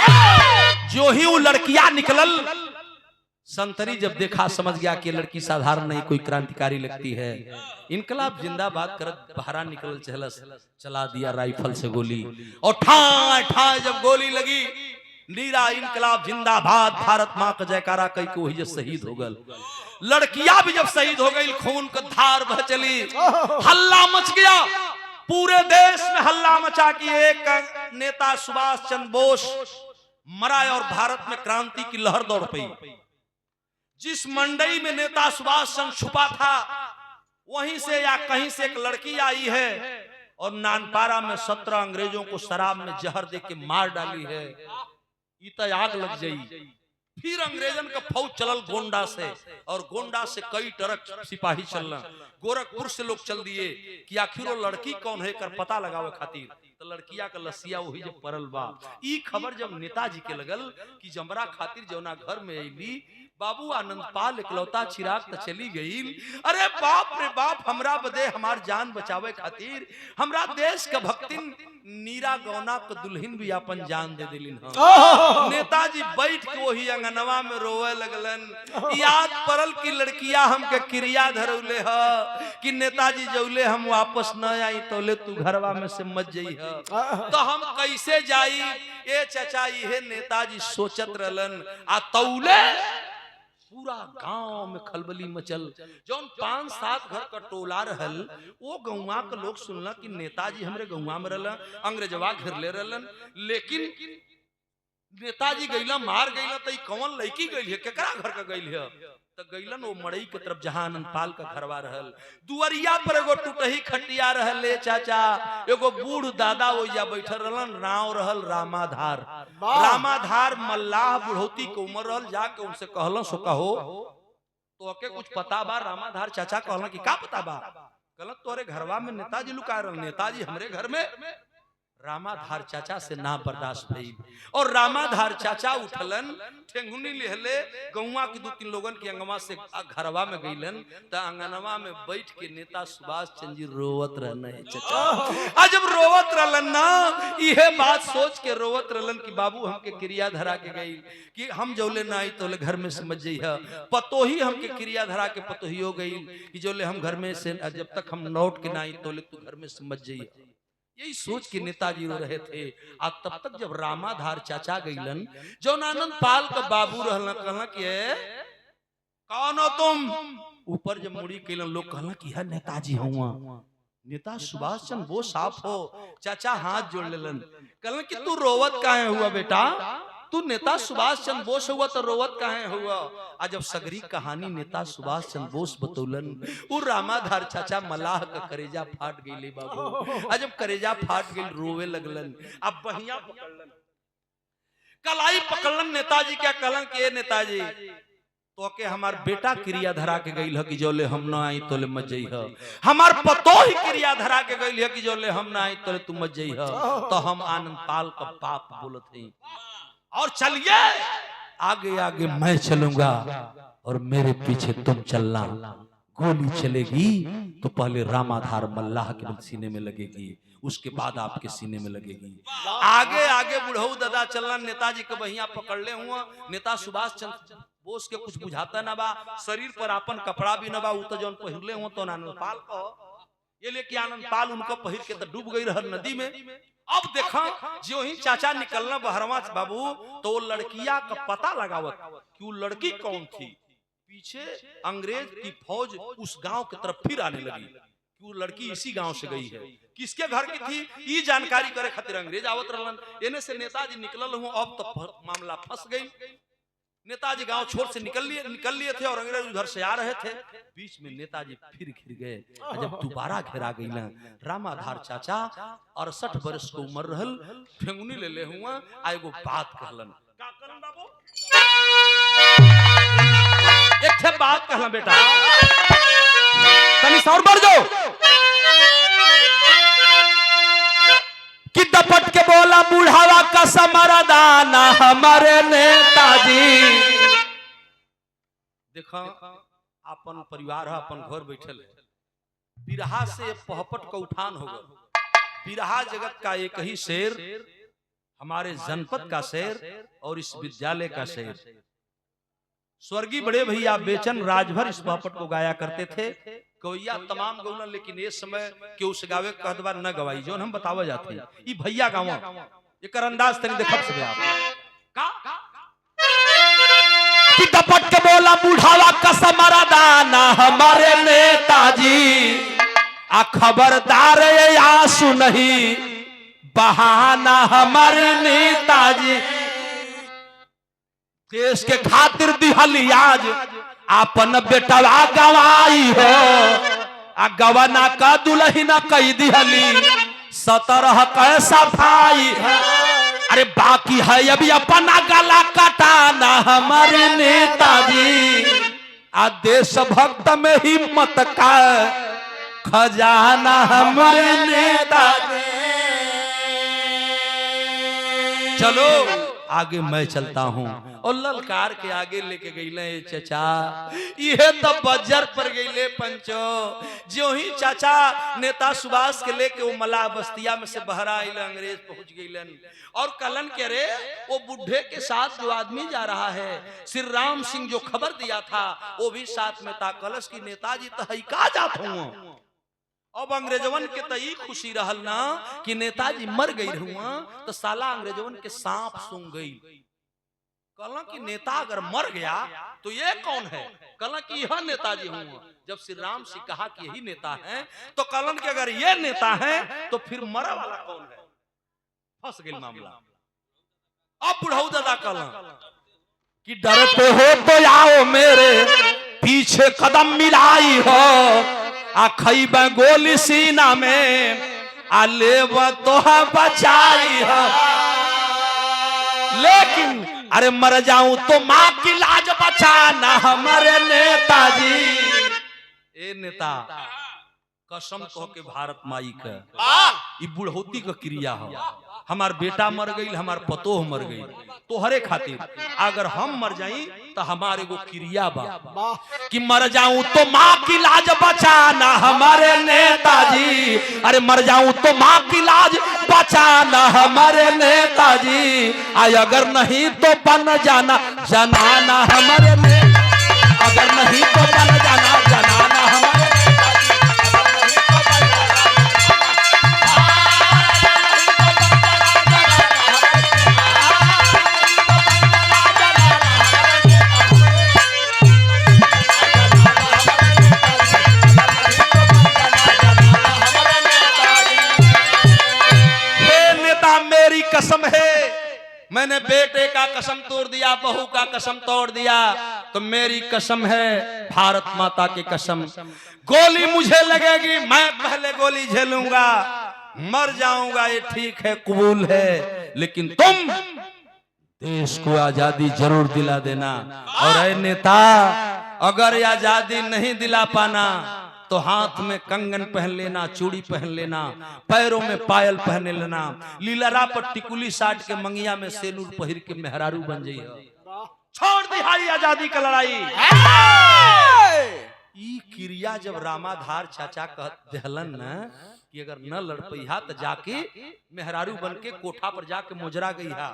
जो ही वो लड़कियां निकलल, संतरी जब देखा समझ गया कि लड़की साधारण नहीं, कोई क्रांतिकारी लगती है। इनकलाब जिंदाबाद कर बाहर निकल चलस, चला दिया राइफल से गोली। और ठाए ठाए जब गोली लगी, नीरा इनकलाब जिंदाबाद, भारत माँ का जयकारा कई को वही शहीद हो गल। लड़कियां भी जब शहीद हो गई, खून का धार बह चली, हल्ला मच गया। पूरे देश में हल्ला मचा कि एक नेता सुभाष चंद्र बोस मरा और भारत में क्रांति की लहर दौड़ पई। जिस मंडई में नेता सुभाष चंद्र छुपा था, वहीं से या कहीं से एक लड़की आई है और नानपारा में 17 अंग्रेजों को शराब में जहर दे के मार डाली है। इतना आग लग जाई। फिर अंग्रेजन का फौज चलल गोंडा से, और गोंडा से कई ट्रक सिपाही चलना। गोरखपुर से लोग चल दिए कि आखिर वो लड़की कौन है कर पता लगावे खातिर। तो लड़किया का लसिया वही जब परल बा। ई खबर जब नेताजी के लगल कि जमरा खातिर जौना घर में अली बाबू आनंदपाल इकलौता चिराग त चली गई। अरे बाप रे बाप, हमरा बदे हमार जान बचावे खातिर हमरा देश का भक्तिन नीरा गौना को दुल्हन भी अपन जान दे दिलिन। नेताजी बैठ के वही अंगनवा में रोवे लगलन। याद परल की लड़किया हमके क्रिया धरौले ह कि नेताजी जौले हम वापस न आई तोले तू घरवा में से मत जई ह, तो हम कैसे जाई। ए चाचा ये नेताजी सोचत रहलन। आ तौले पूरा गांव में खलबली मचल। जौन 5-7 घर का टोला रहल, वो गौवा के लोग सुनला कि नेताजी हमरे गौवा में रहलन, अंग्रेजवा घेरले रहलन। लेकिन नेताजी गईला मार गईला तो कौन लड़की गई है, केकरा घर का गई है। तो गईलन वो मड़ई के तरफ जहां आनंदपाल का घरवा रहल। दुआरिया पर एगो टूटही खटिया रहल। ले चाचा एगो बूढ़ दादा ओइजा बैठल रहलन। नाव रहल रामाधार। रामाधार मल्लाह बुढ़ौती के उम्र रहल। जाके उनसे कहलन सो कहो तो के कुछ पता बा। रामाधार चाचा कहलन कि का पता बा। कहलन तोरे घरवा में नेताजी लुका रहल। नेताजी हमरे घर में। रामाधार चाचा से ना बर्दाश्त भई और रामाधार चाचा उठलन, ठेंगुनी लेहले, गौवा के 2-3 लोगन के अंगवा से घरवा में गईलन। त अंगनवा में बैठ के नेता सुभाष चंद्र जी रोवत रहने चाचा। जब रोवत रहलन ना, इहे बात सोच के रोवत रहलन कि बाबू हमके क्रिया धरा के गई कि हम जौले ना आई तोले घर में समझ जई है। पतोही हमके क्रिया धरा के पतोही हो गई कि जौले हम घर में से जब तक हम लौट के ना आई तोले तू घर में समझ जई। यही सोच के नेताजी रो रहे थे। आज तब तक जब रामाधार चाचा गईलन, जो आनंदपाल का बाबू रहलन, कहला कि कौन हो तुम। ऊपर जब मुड़ी कैलन, लोग कहला कि है नेताजी हुआ, नेता सुभाष चंद्र बोस आप हो। चाचा हाथ जोड़ लेलन, कहलन कि तू रोवत काहे हुआ बेटा, तू नेता सुभाष चंद्र बोस हुआ तो रोवत काहे हुआ। आज जब सगरी कहानी नेता सुभाष चंद्र बोस बतौलन, वो रामाधार चाचा मलाह का करेजा फाट गई बाबू। आज जब करेजा फाट गई रोवे लगलन। अब बहिया पकड़लन, कलाई पकड़लन। नेताजी क्या कहलन कि नेताजी तो के हमार बेटा क्रिया धरा के गई है कि जोले हम ना आई तोले मत जई है। हमार पतो ही क्रिया धरा के गई है कि जोले हम ना आई तोले तू मत जई है। तो हम आनंदपाल का बाप बोलत हैं। और चलिए आगे आगे मैं चलूंगा और मेरे पीछे तुम चलना। गोली चलेगी तो पहले रामाधार मल्लाह के सीने में लगेगी, उसके बाद आपके सीने में लगेगी। आगे आगे बुढ़ऊ दादा चलना। नेताजी के बहिया पकड़ ले हुआ। नेता सुभाष चंद्र बोस के कुछ बुझाता ना बा, शरीर पर अपन कपड़ा भी ना बा। उ तो जौन पहिरले हुआ तो आनंदपाल को ये लेके आनंदपाल उनको पहिर के तो डूब गई रह नदी में। अब देखा जो ही चाचा निकलना बहरवा बाबू, तो लड़किया का पता लगावत कि वो लड़की कौन थी। पीछे अंग्रेज की फौज उस गांव की तरफ फिर आने लगी कि वो लड़की इसी गांव से गई है। किसके घर की थी ये जानकारी करे खातिर अंग्रेज आवत रहलन। एने से नेताजी निकलल हुआ। अब तो मामला फंस गई। नेताजी गांव छोड़ से निकल लिए थे और अंग्रेज उधर से आ रहे थे। बीच में नेताजी फिर घिर गए। जब दोबारा घेरा गई ना, रामाधार चाचा 68 वर्ष को उम्र रहल, ठेंगुनी ले हुआ। एगो बात कहलन, का एक थे बात कहला बेटा तनी सौर बढ़ जाओ कि दपट के बोला बुढ़ावा का समरदाना हमारे नेताजी। देखो अपन परिवार है, अपन घर बैठल है, बिरहा से पहपट का उठान होगा। बिरहा जगत का एक ही शेर, हमारे जनपद का शेर और इस विद्यालय का शेर। स्वर्गीय बड़े भैया बेचन राजभर इस पहपट को गाया करते थे। कोइया तमाम गौलन, लेकिन ये समय केहू से गावे कहदबा न गवाई जो हम बतावा जाते ई भैया गावा एकर अंदाज तनी देखब से आप का कि दपट के बोला बुढ़ावा का समरदाना हमारे नेताजी आ खबरदार ये आंसू नहीं बहाना हमारे नेताजी। देश के खातिर दिहली आज आपन बेटवा गवाई हो आ गवना का दुल्हन कई दिहली 17 कैसा भाई। अरे बाकी है अभी अपना गला कटाना हमारे नेताजी आ देश भक्त में हिम्मत का खजाना हमारे नेताजी। चलो आगे मैं चलता हूँ और ललकार के आगे लेके गईले चाचा ये तो बजर पर गईले पंचो। जो ही चाचा नेता सुभाष के लेके वो मला बस्तिया में से बहरा आइले अंग्रेज पहुंच गईलन और कलन के रे वो बुढ़े के साथ जो आदमी जा रहा है श्री राम सिंह जो खबर दिया था वो भी साथ में था। कलश की नेताजी तो हई का जात हूँ। अब अंग्रेजवन के तई खुशी रहल ना कि नेताजी मर गई हुआ तो साला अंग्रेजवन के सांप सूंघ गई। कहला कि नेता अगर मर गया तो ये कौन है? कहला कि यह नेताजी हुआ। जब श्री राम सिंह कहा कि यही नेता है तो कहलन कि अगर ये नेता है तो फिर मरा वाला कौन है? फंस गई मामला। अब बुढ़ऊ दादा कहलन कि डरते हो तो आओ मेरे पीछे कदम मिलाई हो आ खईब गोली सीना में आ लेब तो बचाई हो लेकिन अरे मर जाऊं तो माँ की लाज बचाना हमारे नेताजी। ए नेता कसम कहो के भारत माई का ई बुढ़ौती का क्रिया हो। हमार बेटा मर गई, हमार पतोह मर गई तो हरे खातिर अगर हम मर जाई तो हमारे को क्रिया बा कि मर जाऊं तो माँ की लाज बचाना हमारे नेताजी। अरे मर जाऊं तो माँ की लाज बचाना हमारे नेताजी। आय अगर नहीं तो बन जाना जनाना हमारे नेताजी। अगर नहीं तो बन जाना जनाना हमारे कसम है। मैंने बेटे का कसम तोड़ दिया, बहू का कसम तोड़ दिया तो मेरी कसम है भारत माता की कसम। गोली मुझे लगेगी मैं पहले गोली झेलूंगा, मर जाऊंगा ये ठीक है कबूल है, लेकिन तुम देश को आजादी जरूर दिला देना। और ऐ नेता अगर आजादी नहीं दिला पाना तो हाथ में कंगन पहन लेना, चूड़ी पहन लेना, पैरों में पायल पहन लेना, लीलरा पर टिकुली साट के मंगिया में सेनूर पहिर के मेहरारू बन जाइए। छोड़ दी हाई आजादी का लड़ाई। ई क्रिया जब रामाधार चाचा कह देहलन न कि अगर न लड़ पैहा तो जाके मेहरारू बन के कोठा पर जाके मोजरा गई हा।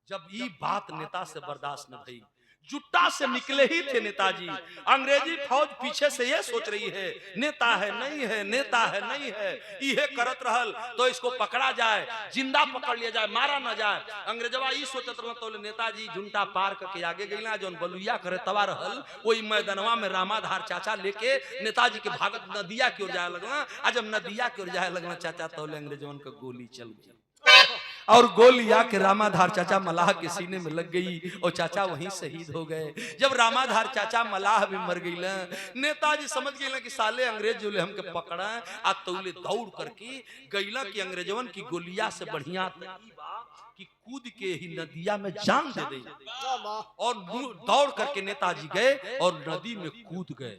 जब ये बात नेता से बर्दाश्त न भई, जुट्टा से निकले ही थे नेताजी। अंग्रेजी फौज पीछे से ये सोच रही है नेता है नहीं है, नेता है नहीं है, ये करत रहल तो इसको पकड़ा जाए, जिंदा पकड़ लिया जाए, मारा न जाए। अंग्रेजवा ये सोचत रहल तो नेताजी झुंटा पार करके आगे गईला, जोन बलुइया करे तवा रहल वही मैदानवा में रामाधार चाचा लेके नेताजी के भागत नदिया की ओर जाए लगना। आ जब नदिया की ओर जाए लगना चाचा तो अंग्रेजवन का गोली चल गई। और गोली आके रामाधार चाचा मलाह के सीने में लग गई और चाचा वहीं शहीद हो गए। जब रामाधार चाचा मलाह भी मर गई, नेताजी समझ गए कि साले अंग्रेज जो हमके पकड़ा आ तौले दौड़ करके गईला कि अंग्रेजवन की गोलिया से बढ़िया कि कूद के ही नदिया में जान दे दे। और दौड़ करके नेताजी गए और नदी में कूद गए।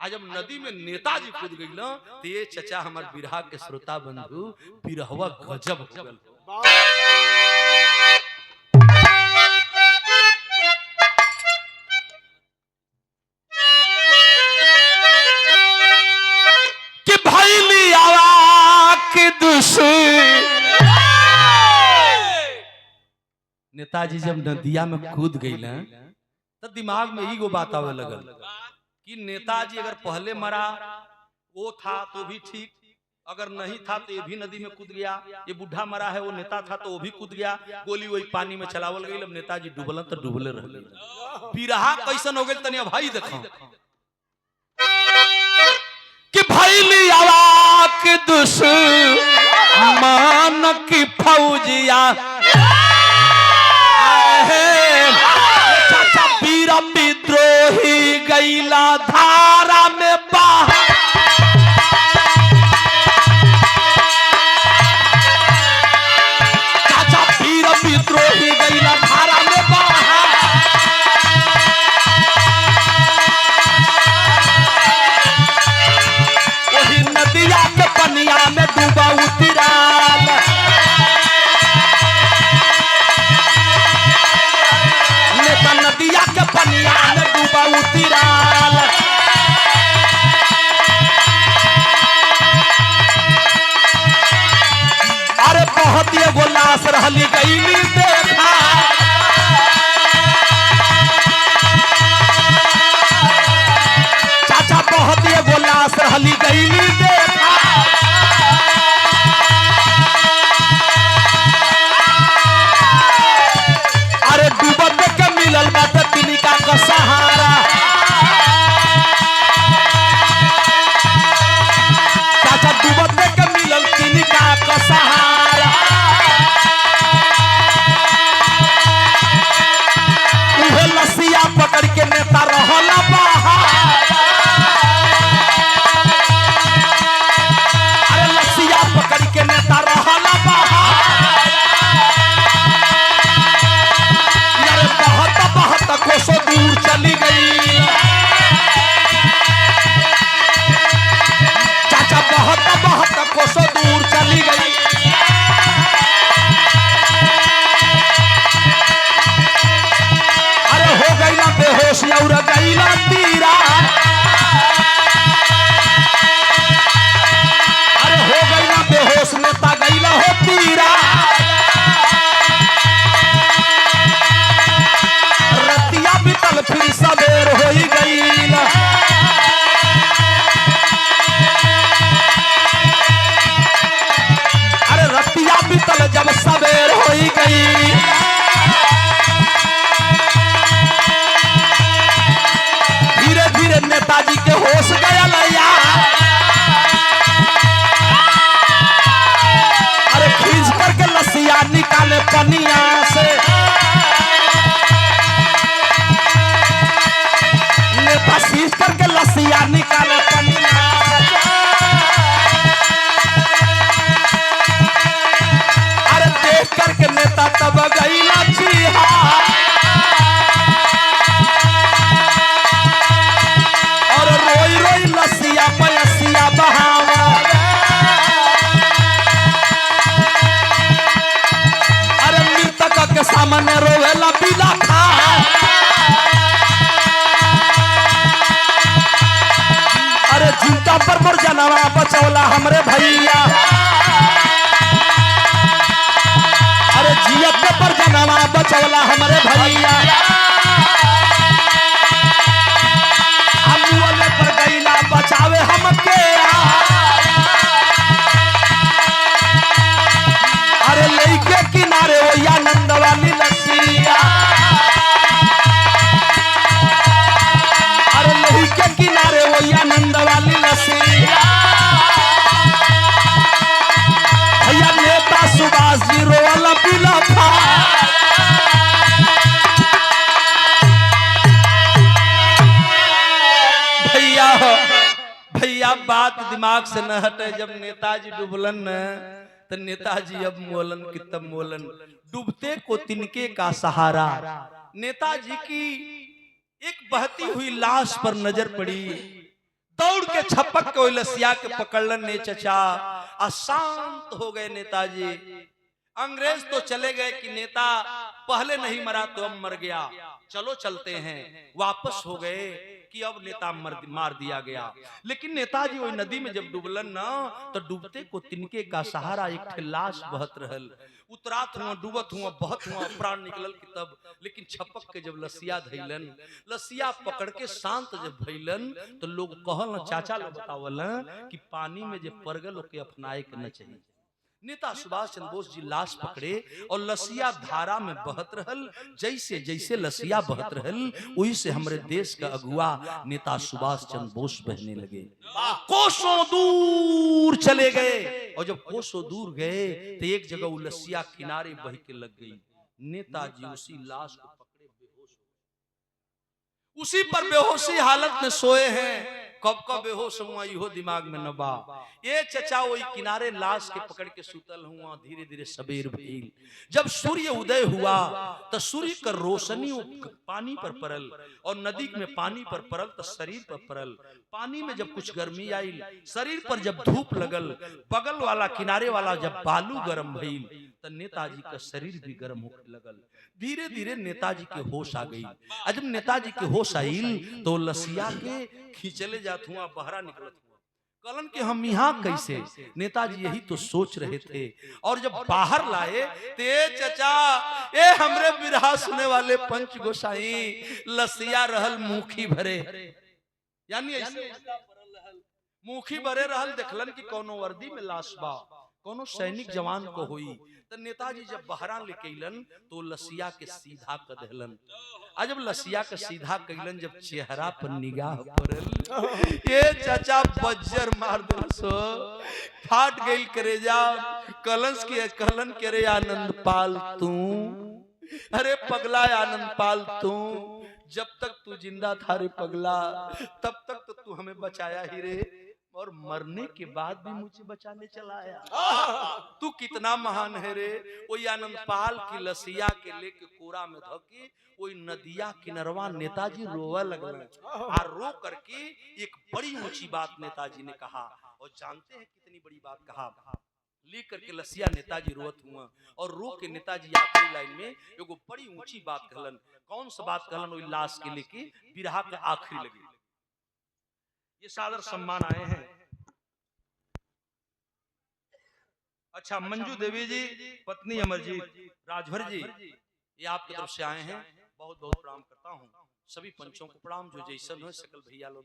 आज जब नदी में नेताजी कूद गई ना तो ये चचा हमारे बिरहा के श्रोता बंधु बिरहवा गजब हो गल कि भाई लिया के नेताजी जब नदिया में कूद गई ना तो दिमाग में ही वो बात आवे लगल कि नेताजी अगर पहले मरा वो था तो भी ठीक, अगर नहीं था तो ये भी नदी में कूद गया। ये बूढ़ा मरा है वो नेता था तो वो भी कूद गया, गोली वही पानी में चलावल गई। अब नेताजी डूबल तो डूबले रह गए। बिरहा कैसन हो गए तनिया भाई देखो कि भाई लिया के दुश्मन की फौजिया चाचा वीर विद्रोही गईला धारा में बहा। चाचा वीर विद्रोही गईला धारा में बहा। वही नदिया के पनिया में डूबा उतराल। नदिया के पनिया में डूबा उतराल। अरे बहुत ये गोलास रहली गईली देखा। चाचा बहुत ये गोलास रहली गईली देखा। अरे डूबत के मिलल बात तिनका का सहारा। चाचा डूबत के मिलल तिनका का सहारा। उहे लसिया पकड़ के नेता रहला बाहर। अरे लसिया पकड़ के नेता रहला बाहर। बहुत कोसों दूर चली गई। चाचा बहुत कोसों दूर चली गई। अरे हो गई ना बेहोश और गई ना तीरा। अरे हो गई ना बेहोश नेता गई ना हो तीरा। फिर सवेर हो गई। अरे रतिया बीतल जब सवेर हो गई। धीरे धीरे नेताजी के होश गया लैया। अरे खींच करके लसिया निकाले पनिया से। सीज करके लसिया निकाले पनिया। अरे देख करके नेता तब गईला चीहा। और रोई रोई लसिया पयसिया बहावा। अरे मृतक के सामने रोवेला बिना खा। अरे जूता पर मोर जनवा बचौला हमरे भैया। अरे जियत पर जनवा बचौला हमरे भैया। हम वाले पर गईला बचावे हमके। अरे लइके किनारे वो आनंद वाली लसिया। अरे लइके किनारे वो आनंद वाली लसिया। पीला था। भैया भैया बात दिमाग से न हटे। जब नेताजी डूबलन न तो नेताजी अब मोलन की तब मोलन, डूबते को तिनके का सहारा। नेताजी की एक बहती हुई लाश पर नजर पड़ी, दौड़ के छपक के लसिया के पकड़लन ने चचा। अशांत हो गए नेताजी। अंग्रेज तो चले गए कि नेता पहले नहीं मरा तो अब मर गया, चलो चलते हैं। वापस हो गए कि अब नेता मार दिया गया। लेकिन नेताजी वही नदी में जब डूबलन ना तो डूबते को तिनके का सहारा एक लाश बहत रहल। उतरात हुआ, डूबत हुआ, बहत हुआ, प्राण निकलल की तब। लेकिन छपक के जब लसिया धैलन, लसिया पकड़ के शांत जब भैलन तो लोग कहल, चाचा लोग बतावल कि पानी में जब परगल ओके अपनाए के न चाहिए। नेता सुभाष चंद्र बोस जी लाश पकड़े और लसिया धारा में बहत रहल। जैसे जैसे लसिया बहत रहल वही से हमारे देश का अगुआ नेता सुभाष चंद्र बोस बहने लगे। कोसों दूर चले गए और जब कोसों दूर गए तो एक जगह वो लसिया किनारे बह के लग गई। नेताजी उसी लाश को पकड़े बेहोश, उसी पर बेहोशी हालत में सोए हैं। कब कब बेहोश हुआ इहो दिमाग में न बा। ये चचा वही किनारे लाश के पकड़ के सुतल हुआ। धीरे धीरे सबेर भइल। जब सूर्य उदय हुआ तो सूर्य का रोशनी पानी पर पड़ल और नदी में पानी पर पड़ल तो शरीर पर पड़ल। पानी में जब कुछ गर्मी आई, शरीर पर जब धूप लगल, बगल वाला किनारे वाला जब बालू गर्म भइल तो नेताजी का शरीर भी गर्म होने लगल। धीरे धीरे नेताजी के होश आ गई। जब नेताजी के होश आइल तो लसिया के खींचले जात हुआ, बहरा निकलत हुआ। कलन के हम यहाँ कैसे? नेताजी यही तो सोच रहे थे। और जब बाहर लाए ते चचा ए हमरे बिरहा सुने वाले पंच गोसाई लसिया रहल मुखी भरे, यानी ऐसे मुखी भरे रहल। देखलन कि कोनो वर्दी में लाश बा, कोनो सैनिक जवान को हुई। तो नेताजी जब बहरा लेके अइलन तो लसिया के सीधा कर देलन। जब लसिया के सीधा कइलन, जब चेहरा पर निगाह पड़ल, ये चाचा बज्जर मार देल सो, फाट गइल करेजा। कलन के रे आनंद पाल तू, अरे पगला आनंद पाल तू, जब तक तू जिंदा था रे पगला तब तक तो तू हमें बचाया ही रे, और मरने के बाद भी मुझे बचाने चला आया। तू कितना महान है रे। वही आनंदपाल की लसिया के लेके कोरा में धोके वही नदिया किनरवा नेताजी रोवा लगल। और रो करके एक बड़ी ऊंची बात नेताजी ने कहा। और जानते हैं कितनी बड़ी बात कहा? लेकर के लसिया नेताजी रोत हुआ और रो के नेताजी आखिरी लाइन में एगो बड़ी ऊंची बात कहलन। कौन सा बात कहलन? वही लाश के लेके बिरहा के आखिरी लगी। ये सादर सम्मान आए हैं। अच्छा, मंजू देवी जी पत्नी अमरजीत राजभर जी, ये आपकी तरफ से आए हैं। बहुत बहुत प्रणाम करता हूँ। सभी पंचों को प्रणाम, जो जैसन हो सकल भैया लोग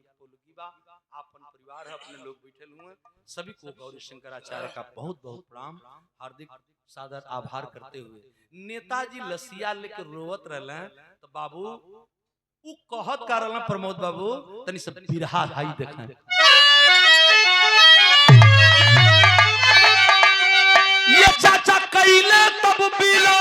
आपन परिवार है, अपने लोग बैठे हुए सभी को गौरी शंकराचार्य का बहुत बहुत प्रणाम, हार्दिक सादर आभार करते हुए। नेताजी लसिया लेकर रोवत रहले तो बाबू उ कहत का रहला प्रमोद बाबू तनी सब बिरहा हाई देखें। ये चाचा कइले तब बिलो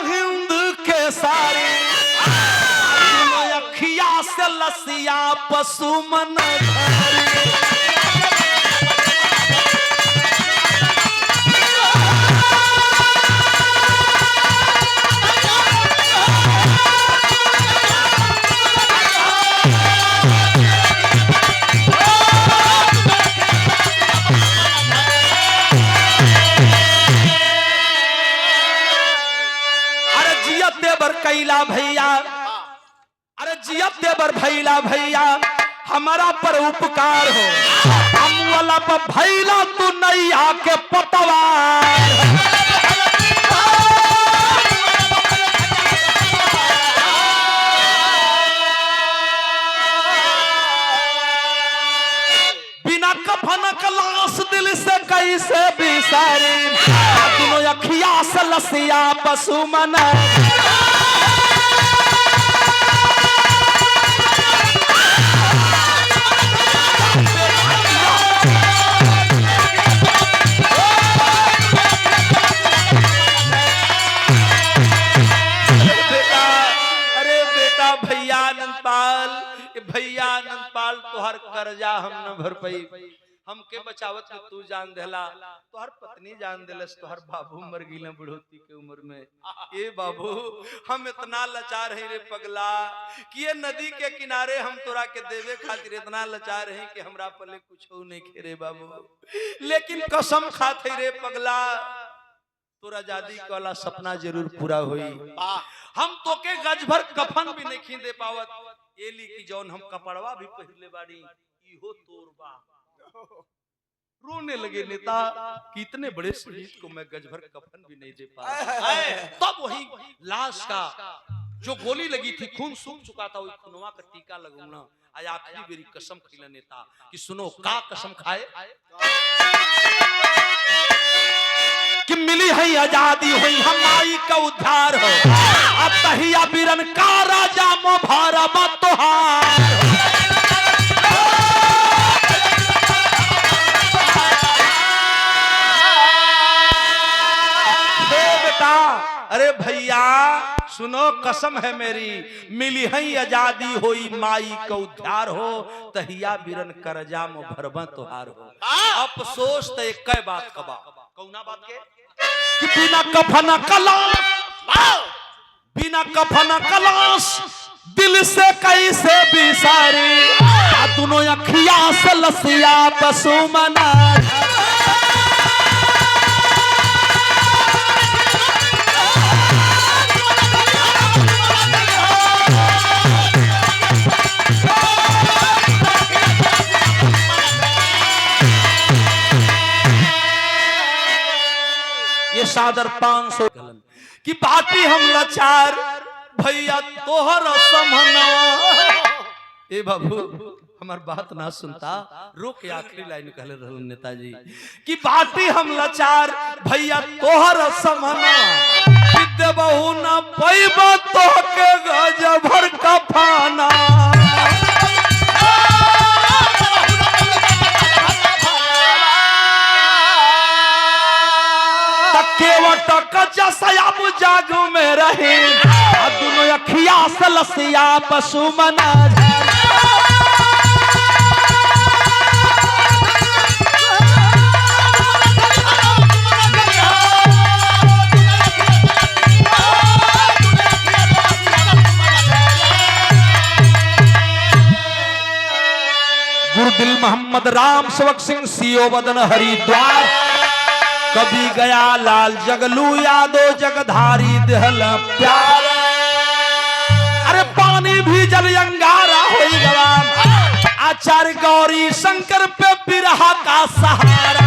हिंद के सारे अखिया से लसिया पशु मन कैला भैया, अरे जियत देवर भैला भैया हमारा पर उपकार हो, हम वाला पर भैला तू नहीं आके पतवार। बिना कफन का लाश दिल से कैसे बिसारी, दोनों अखिया से लसिया पशु मन भैया आनंदपाल तोहर कर्जा हम न भर पाई, हमके बचावत में तू जान देला, तोहर पत्नी जान देलस, तोहर बाबू मर गिल बुढ़ोती के उम्र में। ए बाबू हम इतना लाचार है रे पगला कि ये नदी के किनारे हम तोरा के देवे खातिर इतना लाचार है कि हमरा पले कुछ नहीं खेरे बाबू, लेकिन कसम खाते रे पगला तोरा जादी वाला सपना जरूर पूरा हुई। हम तो के गज भर कफन भी नहीं खींच दे पावत, एली की जौन हम कपड़वा भी पहले बाड़ी इहो तोरबा। रोने लगे नेता कि इतने बड़े शहीद को मैं गज भर कफन भी नहीं दे पाया। तब वही लाश का जो गोली लगी थी खून सूख चुका था, वही खूनवा का टीका लगूंगा। आज आखिरी मेरी कसम खिला नेता कि सुनो का कसम खाए कि मिली है आजादी हुई हमारी का उद्धार हो, अब तहिया बीरन का राजा मो भारत तोहार। बेटा अरे भैया सुनो कसम है मेरी, मिली है आजादी होई माई का उद्धार हो, तहिया बीरन करजा मो भरबा तोहार हो। अफसोस तो एक बात कबा, कौना बात के कि बिना कफन कलाश दिल से कैसे बिसारी, दोनों अखिया से लसिया पशु मना। ये सादर 500 की बाटी हम लाचार भैया तोहर समहनवा। ए बाबू हमार बात ना सुनता, रोक के आखिरी लाइन कहले रहल नेताजी कि बाटी हम लाचार भैया तोहर समहनवा, देबहु ना पैबा तोहके गज भर कफाना। सयाब जाग में रहे दोनों अखिया से लसिया पशु मना। गुरुदिल मोहम्मद राम सेवक सिंह सीओ वदन हरिद्वार, कभी गया लाल जगलू यादो जगधारी दिहल प्यार। अरे पानी भी जल अंगारा हो गवा, आचार्य गौरी शंकर पे बिरहा का सहारा।